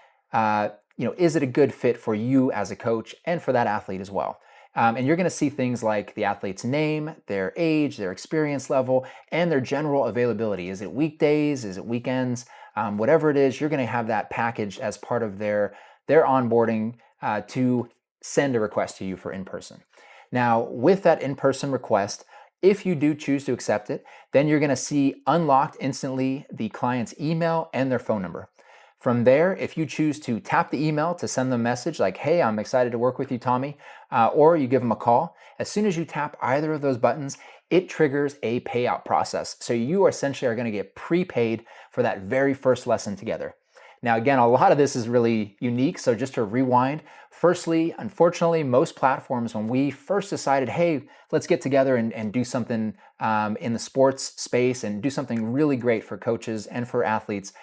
A: is it a good fit for you as a coach and for that athlete as well. And you're going to see things like the athlete's name, their age, their experience level, and their general availability. Is it weekdays? Is it weekends? Whatever it is, you're going to have that package as part of their onboarding to send a request to you for in-person. Now, with that in-person request, if you do choose to accept it, then you're going to see unlocked instantly the client's email and their phone number. From there, if you choose to tap the email to send them a message like, hey, I'm excited to work with you, Tommy, or you give them a call, as soon as you tap either of those buttons, it triggers a payout process. So you essentially are going to get prepaid for that very first lesson together. Now, again, a lot of this is really unique. So just to rewind, firstly, unfortunately, most platforms, when we first decided, hey, let's get together and do something in the sports space and do something really great for coaches and for athletes,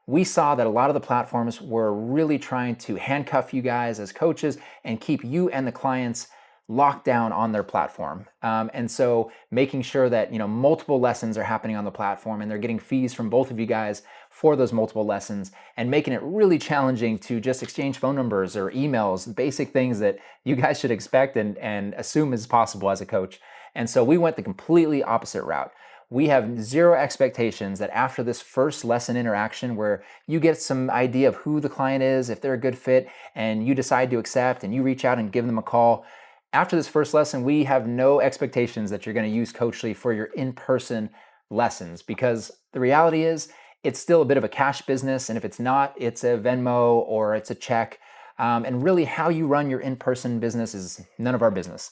A: we saw that a lot of the platforms were really trying to handcuff you guys as coaches and keep you and the clients locked down on their platform. And so making sure that multiple lessons are happening on the platform and they're getting fees from both of you guys for those multiple lessons, and making it really challenging to just exchange phone numbers or emails, basic things that you guys should expect and assume is possible as a coach. And so we went the completely opposite route. We have zero expectations that after this first lesson interaction, where you get some idea of who the client is, if they're a good fit, and you decide to accept and you reach out and give them a call, after this first lesson, we have no expectations that you're going to use Coachly for your in-person lessons, because the reality is it's still a bit of a cash business. And if it's not, it's a Venmo or it's a check. And really how you run your in-person business is none of our business.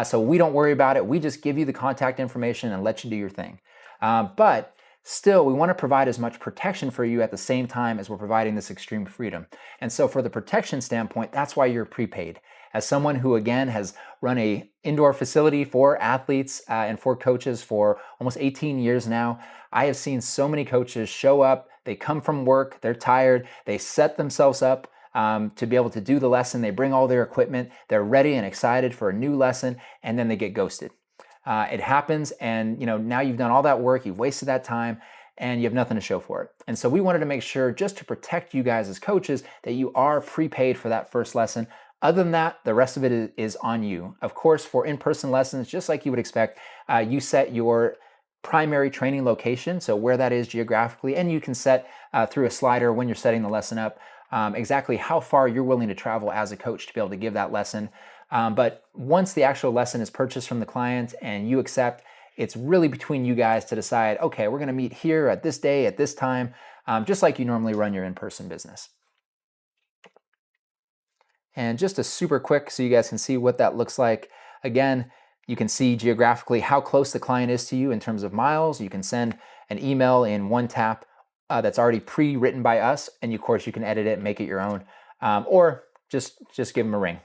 A: So we don't worry about it. We just give you the contact information and let you do your thing. But still, we want to provide as much protection for you at the same time as we're providing this extreme freedom. And so for the protection standpoint, that's why you're prepaid. As someone who, again, has run a indoor facility for athletes and for coaches for almost 18 years now, I have seen so many coaches show up, they come from work, they're tired, they set themselves up to be able to do the lesson, they bring all their equipment, they're ready and excited for a new lesson, and then they get ghosted. It happens, and now you've done all that work, you've wasted that time, and you have nothing to show for it. And so we wanted to make sure, just to protect you guys as coaches, that you are prepaid for that first lesson. Other than that, the rest of it is on you. Of course, for in-person lessons, just like you would expect, you set your primary training location, so where that is geographically, and you can set through a slider when you're setting the lesson up exactly how far you're willing to travel as a coach to be able to give that lesson. But once the actual lesson is purchased from the client and you accept, it's really between you guys to decide, okay, we're going to meet here at this day, at this time, just like you normally run your in-person business. And just a super quick, so you guys can see what that looks like. Again, you can see geographically how close the client is to you in terms of miles. You can send an email in one tap that's already pre-written by us, and of course you can edit it and make it your own, or just give them a ring.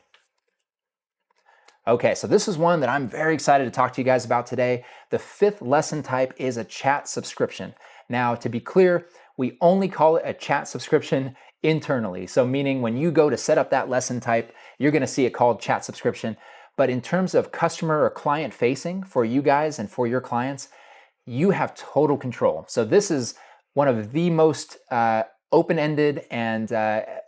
A: Okay, so this is one that I'm very excited to talk to you guys about today. The fifth lesson type is a chat subscription. Now, to be clear, we only call it a chat subscription internally. So meaning when you go to set up that lesson type, you're gonna see it called chat subscription. But in terms of customer or client facing for you guys and for your clients, you have total control. So this is one of the most open-ended and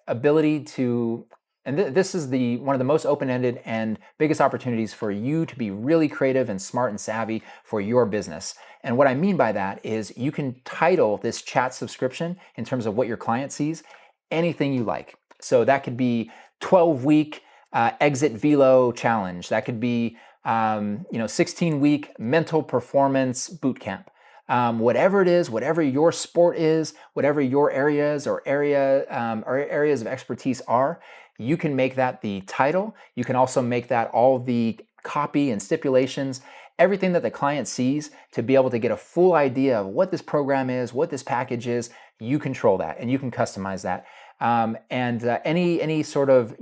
A: ability to, and this is one of the most open-ended and biggest opportunities for you to be really creative and smart and savvy for your business. And what I mean by that is you can title this chat subscription in terms of what your client sees anything you like. So that could be 12-week exit velo challenge. That could be 16-week mental performance boot camp. Whatever it is, whatever your sport is, whatever your areas or areas of expertise are, you can make that the title. You can also make that all the copy and stipulations, everything that the client sees to be able to get a full idea of what this program is, what this package is. You control that and you can customize that. Any sort of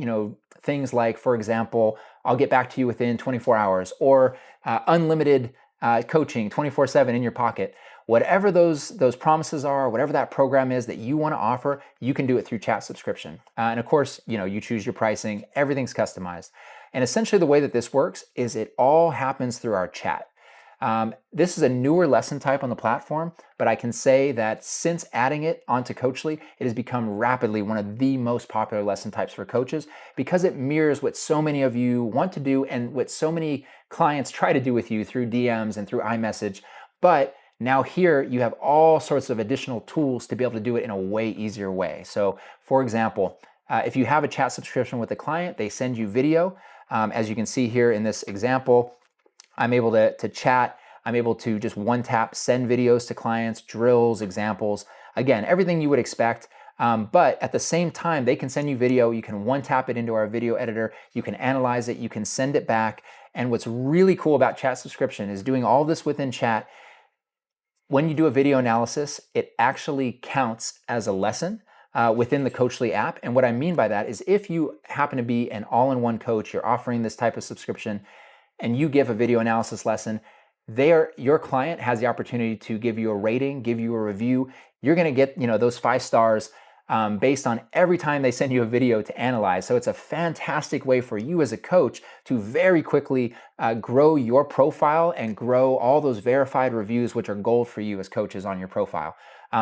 A: things like, for example, I'll get back to you within 24 hours, or unlimited coaching 24/7 in your pocket. Whatever those promises are, whatever that program is that you want to offer, you can do it through chat subscription. And of course, you choose your pricing, everything's customized. And essentially the way that this works is it all happens through our chat. This is a newer lesson type on the platform, but I can say that since adding it onto Coachly, it has become rapidly one of the most popular lesson types for coaches because it mirrors what so many of you want to do and what so many clients try to do with you through DMs and through iMessage. But now here you have all sorts of additional tools to be able to do it in a way easier way. So for example, if you have a chat subscription with a client, they send you video. As you can see here in this example, I'm able to chat. I'm able to just one tap send videos to clients, drills, examples. Again, everything you would expect. But at the same time, they can send you video. You can one tap it into our video editor. You can analyze it. You can send it back. And what's really cool about chat subscription is doing all this within chat. When you do a video analysis, it actually counts as a lesson within the Coachly app. And what I mean by that is if you happen to be an all-in-one coach, you're offering this type of subscription, and you give a video analysis lesson, your client has the opportunity to give you a rating, give you a review. You're going to get those 5 stars based on every time they send you a video to analyze. So it's a fantastic way for you as a coach to very quickly grow your profile and grow all those verified reviews, which are gold for you as coaches on your profile.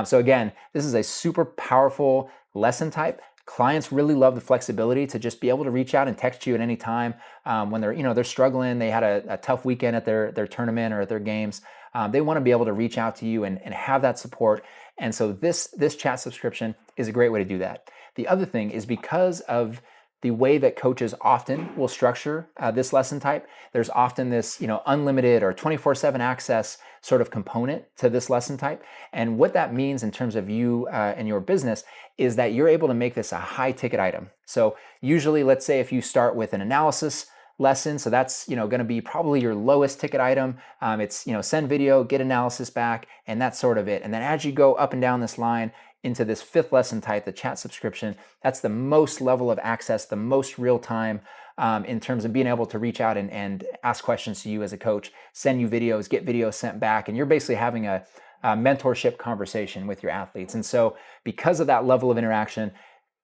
A: So again, this is a super powerful lesson type. Clients really love the flexibility to just be able to reach out and text you at any time when they're struggling. They had a tough weekend at their tournament or at their games. They want to be able to reach out to you and have that support. And so this chat subscription is a great way to do that. The other thing is because of the way that coaches often will structure this lesson type, there's often this unlimited or 24/7 access sort of component to this lesson type. And what that means in terms of you and your business is that you're able to make this a high ticket item. So usually, let's say if you start with an analysis lesson, so that's going to be probably your lowest ticket item. It's send video, get analysis back, and that's sort of it. And then as you go up and down this line into this 5th lesson type, the chat subscription, that's the most level of access, the most real time in terms of being able to reach out and ask questions to you as a coach, send you videos, get videos sent back, and you're basically having a mentorship conversation with your athletes. And so because of that level of interaction,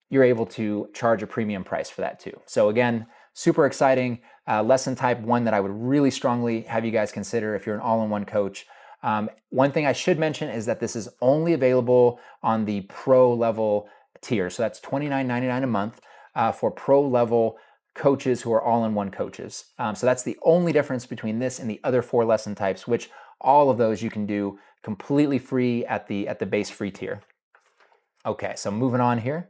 A: you're able to charge a premium price for that too. So again, super exciting lesson type, one that I would really strongly have you guys consider if you're an all-in-one coach. One thing I should mention is that this is only available on the pro level tier. So that's $29.99 a month for pro level coaches who are all-in-one coaches. So that's the only difference between this and the other 4 lesson types, which all of those you can do completely free at the base free tier. Okay, so moving on here.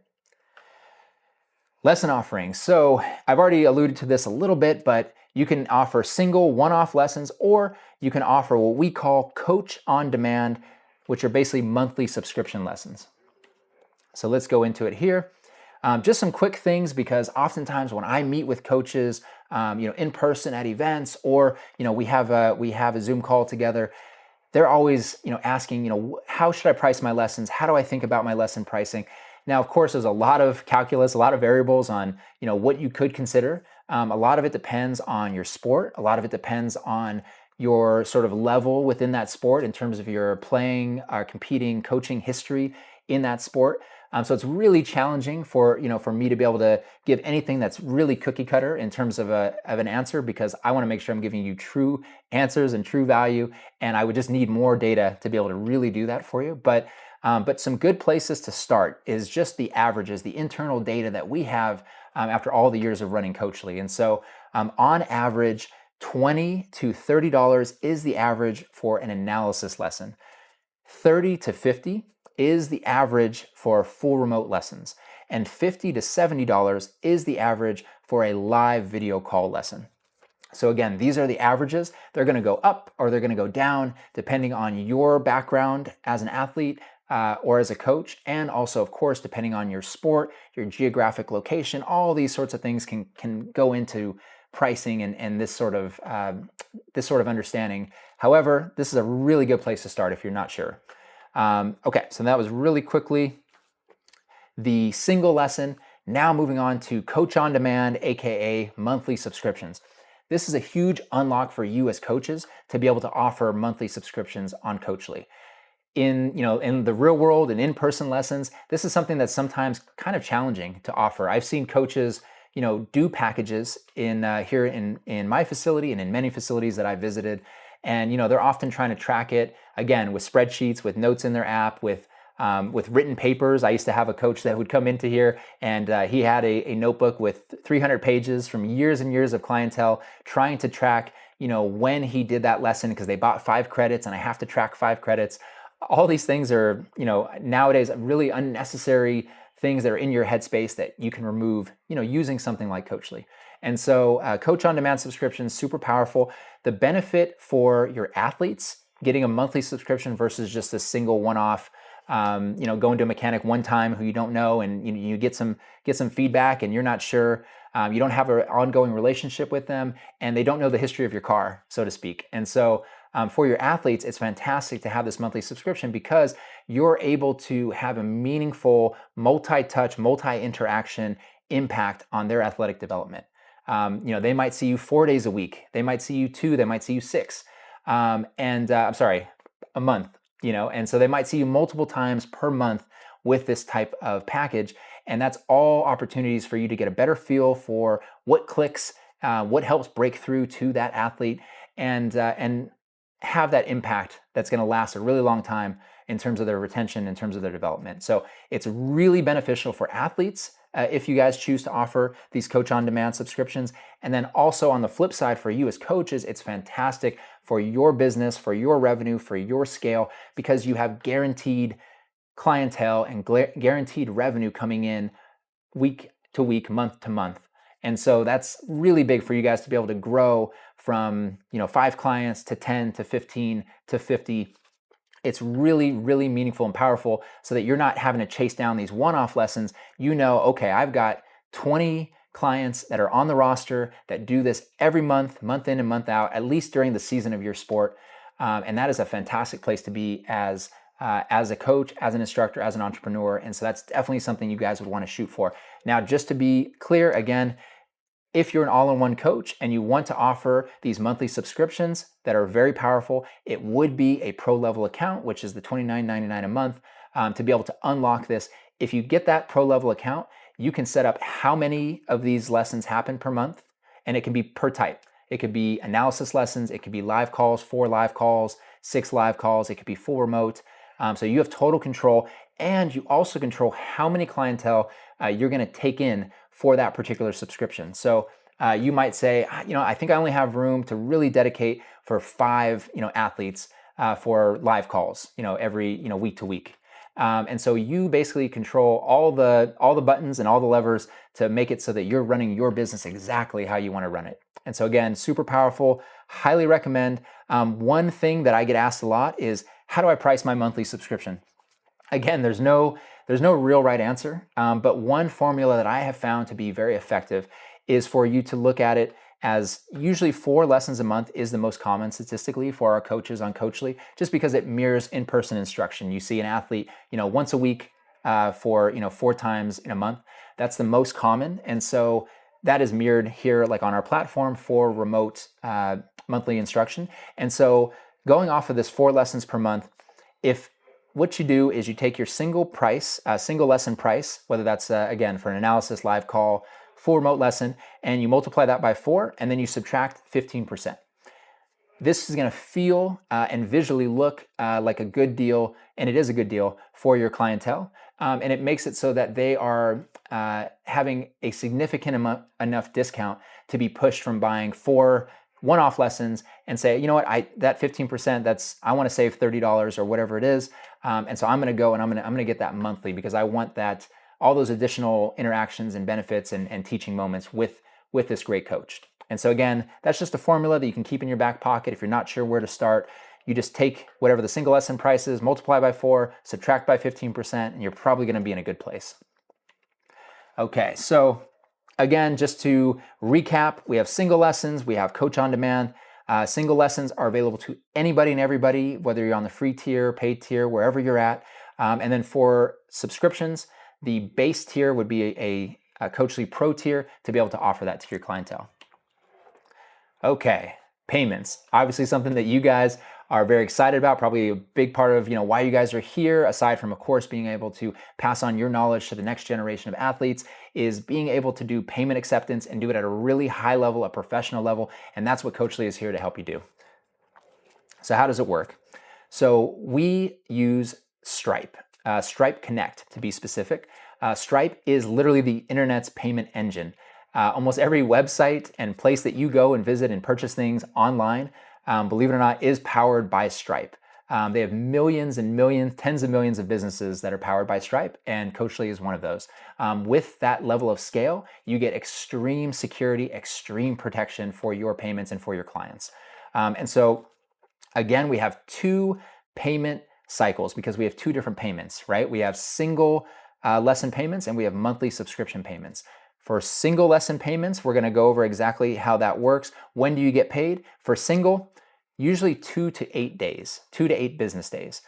A: Lesson offerings. So I've already alluded to this a little bit, but you can offer single one-off lessons, or you can offer what we call coach on demand, which are basically monthly subscription lessons. So let's go into it here. Just some quick things, because oftentimes when I meet with coaches, in person at events, or we have a Zoom call together, they're always asking, how should I price my lessons? How do I think about my lesson pricing? Now, of course, there's a lot of calculus, a lot of variables on what you could consider. A lot of it depends on your sport. A lot of it depends on your sort of level within that sport in terms of your playing, competing, coaching history in that sport. So it's really challenging for for me to be able to give anything that's really cookie cutter in terms of an answer, because I want to make sure I'm giving you true answers and true value, and I would just need more data to be able to really do that for you. But some good places to start is just the averages, the internal data that we have after all the years of running Coachly. And so on average, $20 to $30 is the average for an analysis lesson. 30 to 50 is the average for full remote lessons, and $50 to $70 is the average for a live video call lesson. So again, these are the averages. They're going to go up or they're going to go down depending on your background as an athlete or as a coach, and also, of course, depending on your sport, your geographic location. All these sorts of things can go into pricing and this sort of understanding. However, this is a really good place to start if you're not sure. Okay, so that was really quickly the single lesson. Now moving on to Coach on Demand, aka monthly subscriptions. This is a huge unlock for you as coaches to be able to offer monthly subscriptions on Coachly. In the real world and in-person lessons, this is something that's sometimes kind of challenging to offer. I've seen coaches do packages here in my facility and in many facilities that I visited, and they're often trying to track it again with spreadsheets, with notes in their app, with written papers. I used to have a coach that would come into here, and he had a notebook with 300 pages from years and years of clientele, trying to track when he did that lesson, because they bought 5 credits and I have to track 5 credits. All these things are nowadays really unnecessary things that are in your headspace that you can remove using something like Coachly. And so Coach on Demand subscriptions, super powerful. The benefit for your athletes getting a monthly subscription versus just a single one-off, going to a mechanic one time who you don't know, and you get some feedback and you're not sure. You don't have an ongoing relationship with them, and they don't know the history of your car, so to speak. And so for your athletes, it's fantastic to have this monthly subscription, because you're able to have a meaningful, multi-touch, multi-interaction impact on their athletic development. They might see you 4 days a week. They might see you 2. They might see you 6. I'm sorry, a month. And so they might see you multiple times per month with this type of package. And that's all opportunities for you to get a better feel for what clicks, what helps break through to that athlete, and have that impact that's going to last a really long time in terms of their retention, in terms of their development. So it's really beneficial for athletes if you guys choose to offer these Coach on Demand subscriptions. And then also on the flip side, for you as coaches, it's fantastic for your business, for your revenue, for your scale, because you have guaranteed clientele and guaranteed revenue coming in week to week, month to month. And so that's really big for you guys to be able to grow from 5 clients to 10 to 15 to 50. It's really, really meaningful and powerful, so that you're not having to chase down these one-off lessons. Okay, I've got 20 clients that are on the roster that do this every month, month in and month out, at least during the season of your sport. And that is a fantastic place to be as a coach, as an instructor, as an entrepreneur. And so that's definitely something you guys would want to shoot for. Now, just to be clear again, if you're an all-in-one coach and you want to offer these monthly subscriptions that are very powerful, it would be a pro level account, which is the $29.99 a month, to be able to unlock this. If you get that pro level account, you can set up how many of these lessons happen per month, and it can be per type. It could be analysis lessons, it could be live calls, 4 live calls, 6 live calls, it could be full remote. So you have total control, and you also control how many clientele you're going to take in for that particular subscription. So you might say, I think I only have room to really dedicate for 5, athletes for live calls, every, week to week. And so you basically control all the buttons and all the levers to make it so that you're running your business exactly how you want to run it. And so again, super powerful, highly recommend. One thing that I get asked a lot is, how do I price my monthly subscription? Again, there's no real right answer, but one formula that I have found to be very effective is for you to look at it as usually 4 lessons a month is the most common statistically for our coaches on Coachly, just because it mirrors in-person instruction. You see an athlete, once a week for 4 times in a month. That's the most common, and so that is mirrored here, like on our platform for remote monthly instruction. And so going off of this 4 lessons per month, if what you do is you take your single price, single lesson price, whether that's, again, for an analysis live call, full remote lesson, and you multiply that by 4, and then you subtract 15%. This is going to feel and visually look like a good deal, and it is a good deal for your clientele. And it makes it so that they are having a significant enough discount to be pushed from buying 4 one-off lessons and say, you know what, that 15%, I want to save $30 or whatever it is, and so I'm going to go and I'm going to get that monthly because I want that all those additional interactions and benefits and teaching moments with this great coach. And so again, that's just a formula that you can keep in your back pocket. If you're not sure where to start, you just take whatever the single lesson price is, multiply by 4, subtract by 15%, and you're probably going to be in a good place. Okay, so again, just to recap, we have single lessons, we have coach on demand. Single lessons are available to anybody and everybody, whether you're on the free tier, paid tier, wherever you're at. And then for subscriptions, the base tier would be a Coachly Pro tier to be able to offer that to your clientele. Okay, payments. Obviously something that you guys are very excited about, probably a big part of why you guys are here, aside from, of course, being able to pass on your knowledge to the next generation of athletes, is being able to do payment acceptance and do it at a really high level, a professional level, and that's what Coachly is here to help you do. So how does it work? So we use Stripe, Stripe Connect to be specific. Stripe is literally the internet's payment engine. Almost every website and place that you go and visit and purchase things online, believe it or not, is powered by Stripe. They have millions and millions, tens of millions of businesses that are powered by Stripe, and Coachly is one of those. With that level of scale, you get extreme security, extreme protection for your payments and for your clients. And so, again, we have 2 payment cycles because we have 2 different payments, right? We have single lesson payments and we have monthly subscription payments. For single lesson payments, we're going to go over exactly how that works. When do you get paid? For single, usually 2 to 8 days, 2 to 8 business days.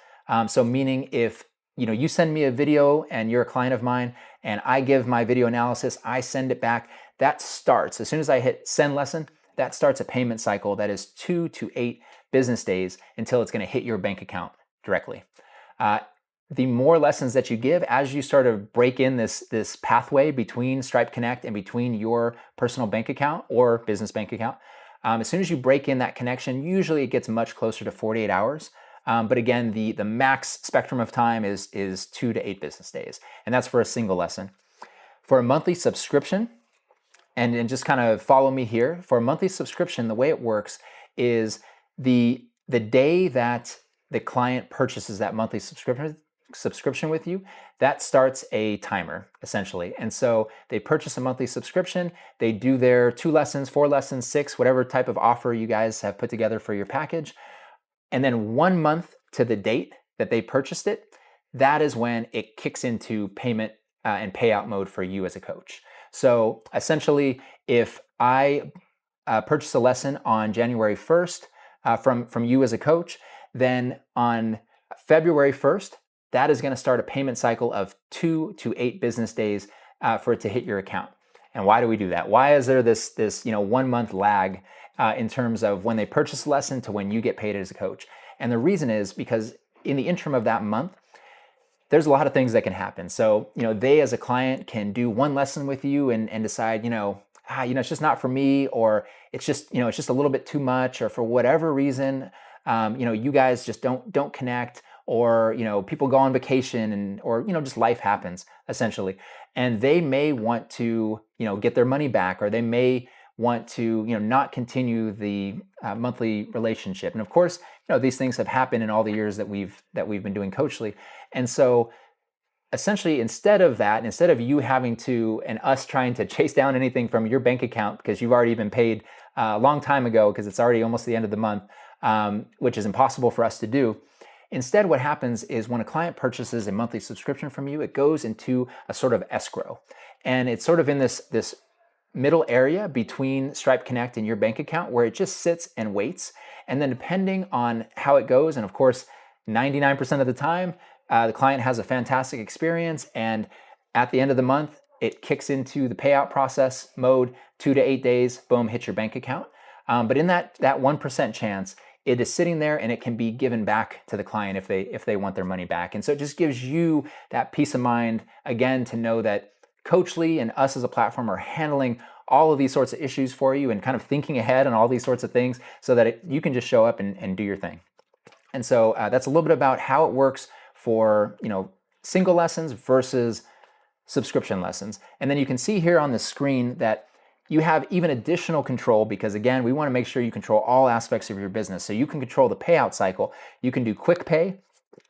A: So meaning if you send me a video and you're a client of mine and I give my video analysis, I send it back, that starts, as soon as I hit send lesson, that starts a payment cycle that is 2 to 8 business days until it's going to hit your bank account directly. The more lessons that you give, as you start to break in this pathway between Stripe Connect and between your personal bank account or business bank account, as soon as you break in that connection, usually it gets much closer to 48 hours. But again, the max spectrum of time is 2 to 8 business days, and that's for a single lesson. For a monthly subscription, and just kind of follow me here, for a monthly subscription, the way it works is the day that the client purchases that monthly subscription with you, that starts a timer essentially. And so they purchase a monthly subscription, they do their 2 lessons, 4 lessons, 6, whatever type of offer you guys have put together for your package. And then 1 month to the date that they purchased it, that is when it kicks into payment and payout mode for you as a coach. So essentially, if I purchase a lesson on January 1st from you as a coach, then on February 1st, that is going to start a payment cycle of 2 to 8 business days for it to hit your account. And why do we do that? Why is there this 1 month lag in terms of when they purchase a lesson to when you get paid as a coach? And the reason is because in the interim of that month, there's a lot of things that can happen. So they as a client can do 1 lesson with you and decide it's just not for me, or it's just a little bit too much, or for whatever reason you guys just don't connect, or people go on vacation or just life happens essentially, and they may want to get their money back, or they may want to not continue the monthly relationship. And of course these things have happened in all the years that we've been doing Coachly. And so essentially, instead of you having to and us trying to chase down anything from your bank account because you've already been paid a long time ago, because it's already almost the end of the month, which is impossible for us to do. Instead, what happens is when a client purchases a monthly subscription from you, it goes into a sort of escrow. And it's sort of in this middle area between Stripe Connect and your bank account, where it just sits and waits. And then depending on how it goes, and of course, 99% of the time, the client has a fantastic experience, and at the end of the month, it kicks into the payout process mode, 2 to 8 days, boom, hits your bank account. But in that 1% chance, it is sitting there and it can be given back to the client if they want their money back. And so it just gives you that peace of mind, again, to know that Coachly and us as a platform are handling all of these sorts of issues for you and kind of thinking ahead on all these sorts of things so that you can just show up and do your thing. And so that's a little bit about how it works for single lessons versus subscription lessons. And then you can see here on the screen that you have even additional control because, again, we want to make sure you control all aspects of your business. So you can control the payout cycle. You can do quick pay,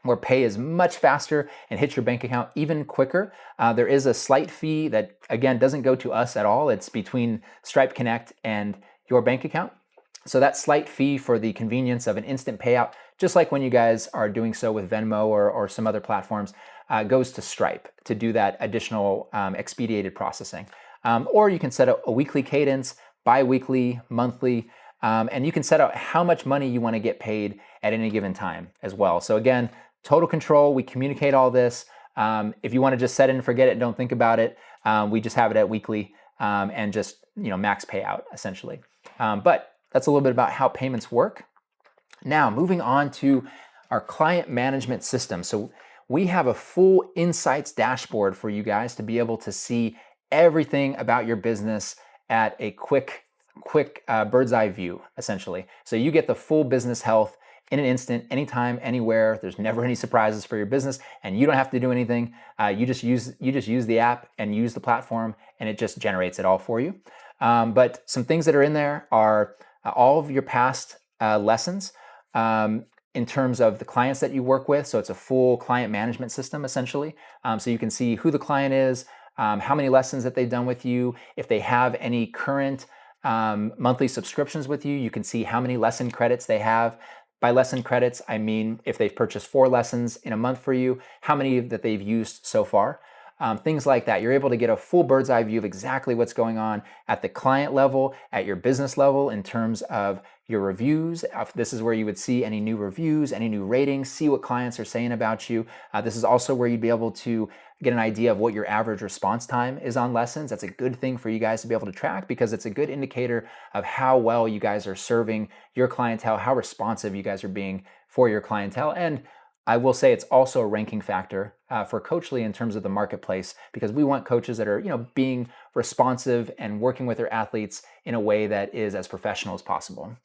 A: where pay is much faster and hits your bank account even quicker. There is a slight fee that, again, doesn't go to us at all. It's between Stripe Connect and your bank account. So that slight fee for the convenience of an instant payout, just like when you guys are doing so with Venmo or some other platforms, goes to Stripe to do that additional expedited processing. Or you can set up a weekly cadence, bi-weekly, monthly, and you can set out how much money you want to get paid at any given time as well. So again, total control. We communicate all this. If you want to just set it and forget it, don't think about it. We just have it at weekly and just max payout essentially. But that's a little bit about how payments work. Now moving on to our client management system. So we have a full insights dashboard for you guys to be able to see everything about your business at a quick bird's eye view, essentially. So you get the full business health in an instant, anytime, anywhere. There's never any surprises for your business, and you don't have to do anything. You just use the app and use the platform, and it just generates it all for you. But some things that are in there are all of your past lessons in terms of the clients that you work with. So it's a full client management system, essentially. So you can see who the client is, how many lessons that they've done with you, if they have any current monthly subscriptions with you. You can see how many lesson credits they have. By lesson credits, I mean if they've purchased 4 lessons in a month for you, how many that they've used so far. Things like that. You're able to get a full bird's eye view of exactly what's going on at the client level, at your business level, in terms of your reviews. This is where you would see any new reviews, any new ratings, see what clients are saying about you. This is also where you'd be able to get an idea of what your average response time is on lessons. That's a good thing for you guys to be able to track because it's a good indicator of how well you guys are serving your clientele, how responsive you guys are being for your clientele. And I will say it's also a ranking factor for Coachly in terms of the marketplace because we want coaches that are, being responsive and working with their athletes in a way that is as professional as possible.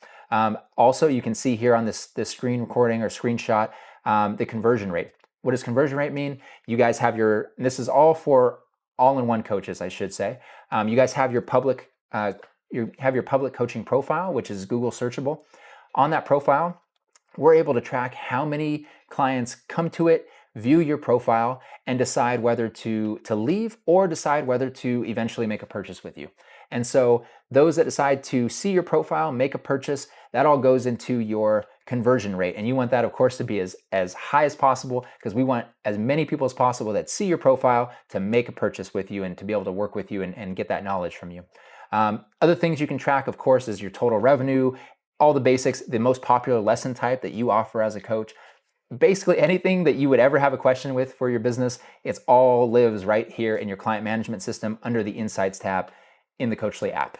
A: Also, you can see here on this screen recording or screenshot the conversion rate. What does conversion rate mean? You guys have and this is all for all-in-one coaches, I should say. You guys have your public coaching profile, which is Google searchable. On that profile, we're able to track how many clients come to it, view your profile, and decide whether to leave or decide whether to eventually make a purchase with you. And so those that decide to see your profile, make a purchase, that all goes into your conversion rate. And you want that, of course, to be as high as possible because we want as many people as possible that see your profile to make a purchase with you and to be able to work with you and get that knowledge from you. Other things you can track, of course, is your total revenue, all the basics, the most popular lesson type that you offer as a coach. Basically anything that you would ever have a question with for your business, it's all lives right here in your client management system under the Insights tab in the Coachly app.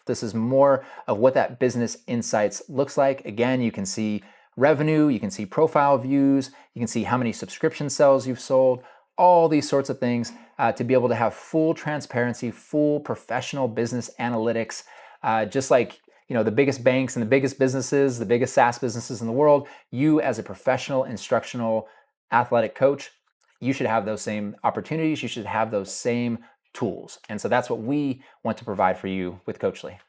A: This is more of what that business insights looks like. Again, you can see revenue, you can see profile views, you can see how many subscription sales you've sold, all these sorts of things to be able to have full transparency, full professional business analytics, just like the biggest banks and the biggest businesses, the biggest SaaS businesses in the world. You as a professional instructional athletic coach, you should have those same opportunities. You should have those same tools. And so that's what we want to provide for you with Coachly.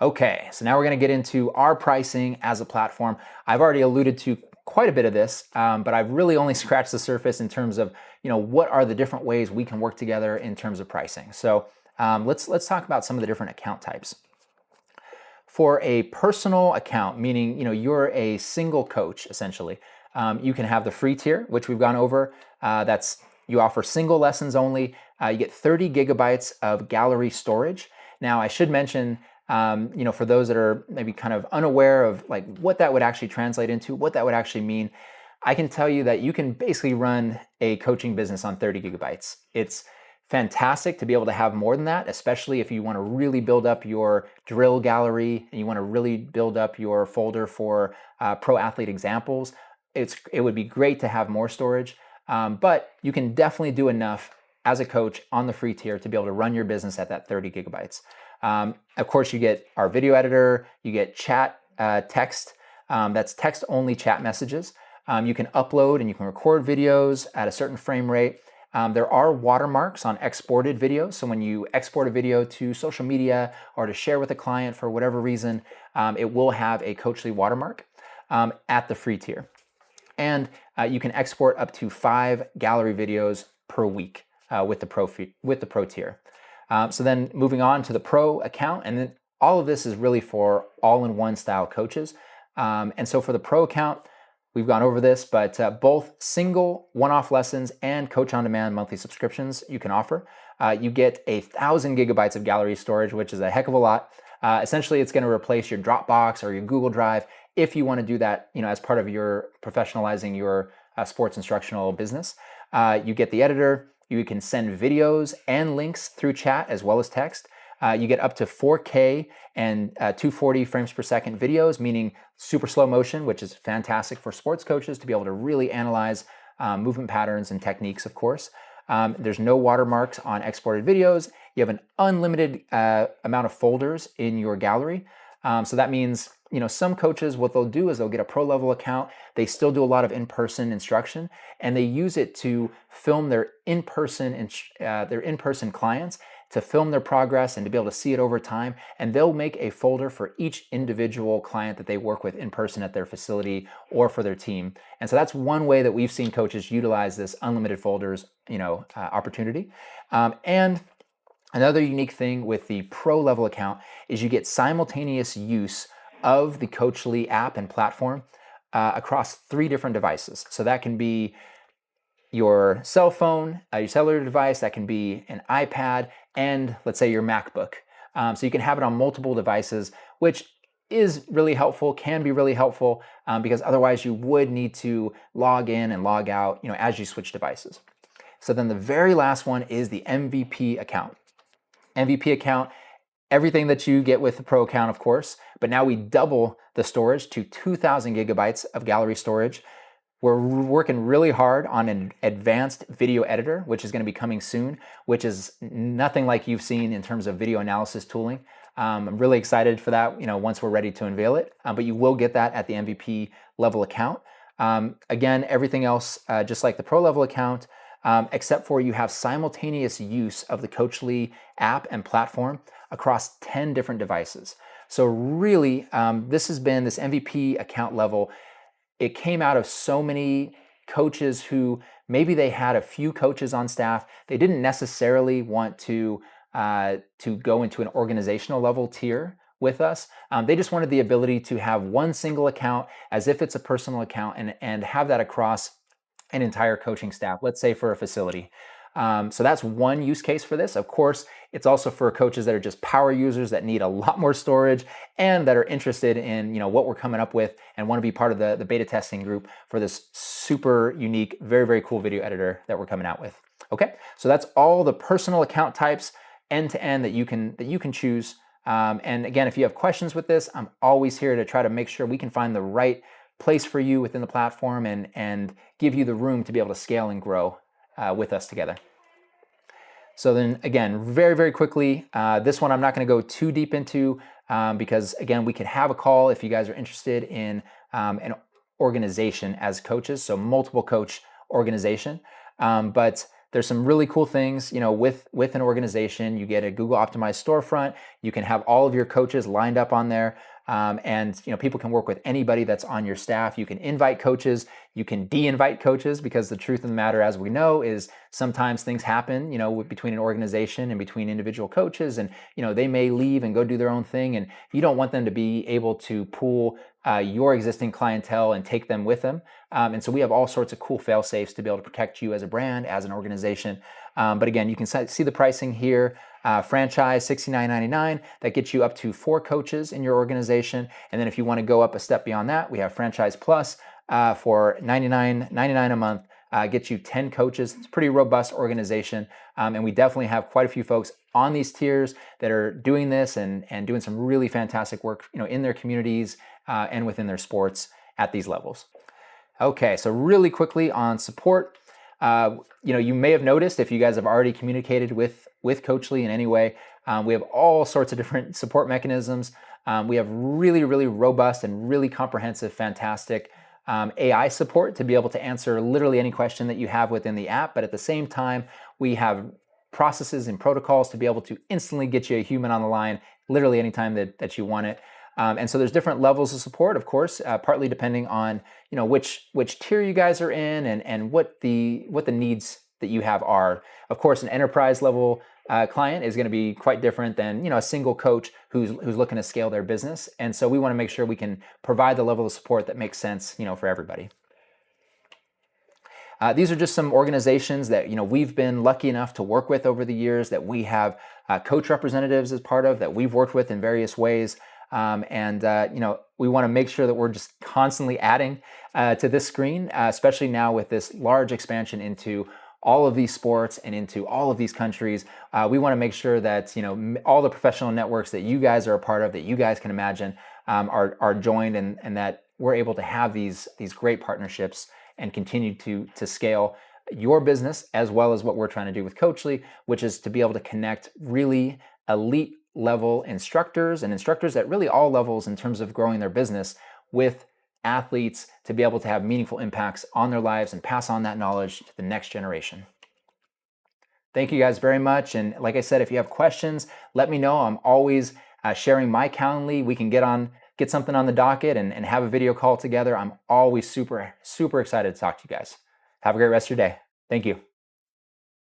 A: Okay, so now we're going to get into our pricing as a platform. I've already alluded to quite a bit of this, but I've really only scratched the surface in terms of what are the different ways we can work together in terms of pricing. So let's talk about some of the different account types. For a personal account, meaning you're a single coach essentially, you can have the free tier, which we've gone over. You offer single lessons only. You get 30 gigabytes of gallery storage. Now, I should mention, for those that are maybe kind of unaware of like what that would actually translate into, what that would actually mean, I can tell you that you can basically run a coaching business on 30 gigabytes. It's fantastic to be able to have more than that, especially if you want to really build up your drill gallery and you want to really build up your folder for pro athlete examples. It would be great to have more storage, but you can definitely do enough as a coach on the free tier to be able to run your business at that 30 gigabytes. Of course, you get our video editor, you get chat text, that's text only chat messages. You can upload and you can record videos at a certain frame rate. There are watermarks on exported videos. So when you export a video to social media or to share with a client for whatever reason, it will have a Coachly watermark at the free tier. And you can export up to 5 gallery videos per week with the pro tier. So then moving on to the pro account, and then all of this is really for all-in-one style coaches. And so for the pro account, we've gone over this, but both single one-off lessons and coach on demand monthly subscriptions you can offer. You get 1,000 gigabytes of gallery storage, which is a heck of a lot. Essentially, it's going to replace your Dropbox or your Google Drive if you want to do that, as part of your professionalizing your sports instructional business. You get the editor. You can send videos and links through chat as well as text. You get up to 4K and 240 frames per second videos, meaning super slow motion, which is fantastic for sports coaches to be able to really analyze movement patterns and techniques, of course. There's no watermarks on exported videos. You have an unlimited amount of folders in your gallery. So that means, some coaches, what they'll do is they'll get a pro level account. They still do a lot of in-person instruction, and they use it to film their in-person clients, to film their progress and to be able to see it over time. And they'll make a folder for each individual client that they work with in person at their facility or for their team. And so that's one way that we've seen coaches utilize this unlimited folders, opportunity. And another unique thing with the pro level account is you get simultaneous use of the Coachly app and platform across 3 different devices. So that can be your cell phone, your cellular device, that can be an iPad, and let's say your MacBook. So you can have it on multiple devices, which is really helpful, can be really helpful, because otherwise you would need to log in and log out, as you switch devices. So then the very last one is the MVP account. MVP account, everything that you get with the Pro account, of course, but now we double the storage to 2,000 gigabytes of gallery storage. We're working really hard on an advanced video editor, which is going to be coming soon, which is nothing like you've seen in terms of video analysis tooling. I'm really excited for that, once we're ready to unveil it, but you will get that at the MVP level account. Again, everything else, just like the Pro level account, except for you have simultaneous use of the Coachly app and platform across 10 different devices. So really, this MVP account level, it came out of so many coaches who maybe they had a few coaches on staff. They didn't necessarily want to go into an organizational level tier with us. They just wanted the ability to have one single account as if it's a personal account and have that across an entire coaching staff, let's say for a facility. So that's one use case for this. Of course, it's also for coaches that are just power users that need a lot more storage and that are interested in what we're coming up with and want to be part of the beta testing group for this super unique, very, very cool video editor that we're coming out with. Okay, so that's all the personal account types end to end that you can choose. And again, if you have questions with this, I'm always here to try to make sure we can find the right place for you within the platform and give you the room to be able to scale and grow with us together. So then again, very, very quickly, this one I'm not going to go too deep into because again, we could have a call if you guys are interested in an organization as coaches, so multiple coach organization. But there's some really cool things, with an organization. You get a Google optimized storefront. You can have all of your coaches lined up on there. And people can work with anybody that's on your staff. You can invite coaches, you can de-invite coaches, because the truth of the matter, as we know, is sometimes things happen, between an organization and between individual coaches, and they may leave and go do their own thing, and you don't want them to be able to pull your existing clientele and take them with them. And so we have all sorts of cool fail safes to be able to protect you as a brand, as an organization. But again, you can see the pricing here. Franchise $69.99, that gets you up to 4 coaches in your organization. And then if you want to go up a step beyond that, we have Franchise Plus for $99.99 a month, gets you 10 coaches. It's a pretty robust organization, and we definitely have quite a few folks on these tiers that are doing this and doing some really fantastic work, in their communities and within their sports at these levels. Okay, so really quickly on support, you may have noticed if you guys have already communicated with Coachly in any way, we have all sorts of different support mechanisms. We have really, really robust and really comprehensive, fantastic AI support to be able to answer literally any question that you have within the app. But at the same time, we have processes and protocols to be able to instantly get you a human on the line literally anytime that you want it. And so there's different levels of support, of course, partly depending on which tier you guys are in and what the needs that you have are. Of course, an enterprise level client is going to be quite different than a single coach who's looking to scale their business. And so we want to make sure we can provide the level of support that makes sense for everybody. These are just some organizations that we've been lucky enough to work with over the years, that we have coach representatives as part of, that we've worked with in various ways. We want to make sure that we're just constantly adding to this screen, especially now with this large expansion into all of these sports and into all of these countries. We want to make sure that all the professional networks that you guys are a part of, that you guys can imagine, are joined, and that we're able to have these great partnerships and continue to scale your business, as well as what we're trying to do with Coachly, which is to be able to connect really elite level instructors and instructors at really all levels in terms of growing their business with athletes, to be able to have meaningful impacts on their lives and pass on that knowledge to the next generation. Thank you guys very much. And like I said, if you have questions, let me know. I'm always sharing my Calendly. We can get something on the docket and have a video call together. I'm always super, super excited to talk to you guys. Have a great rest of your day. Thank you.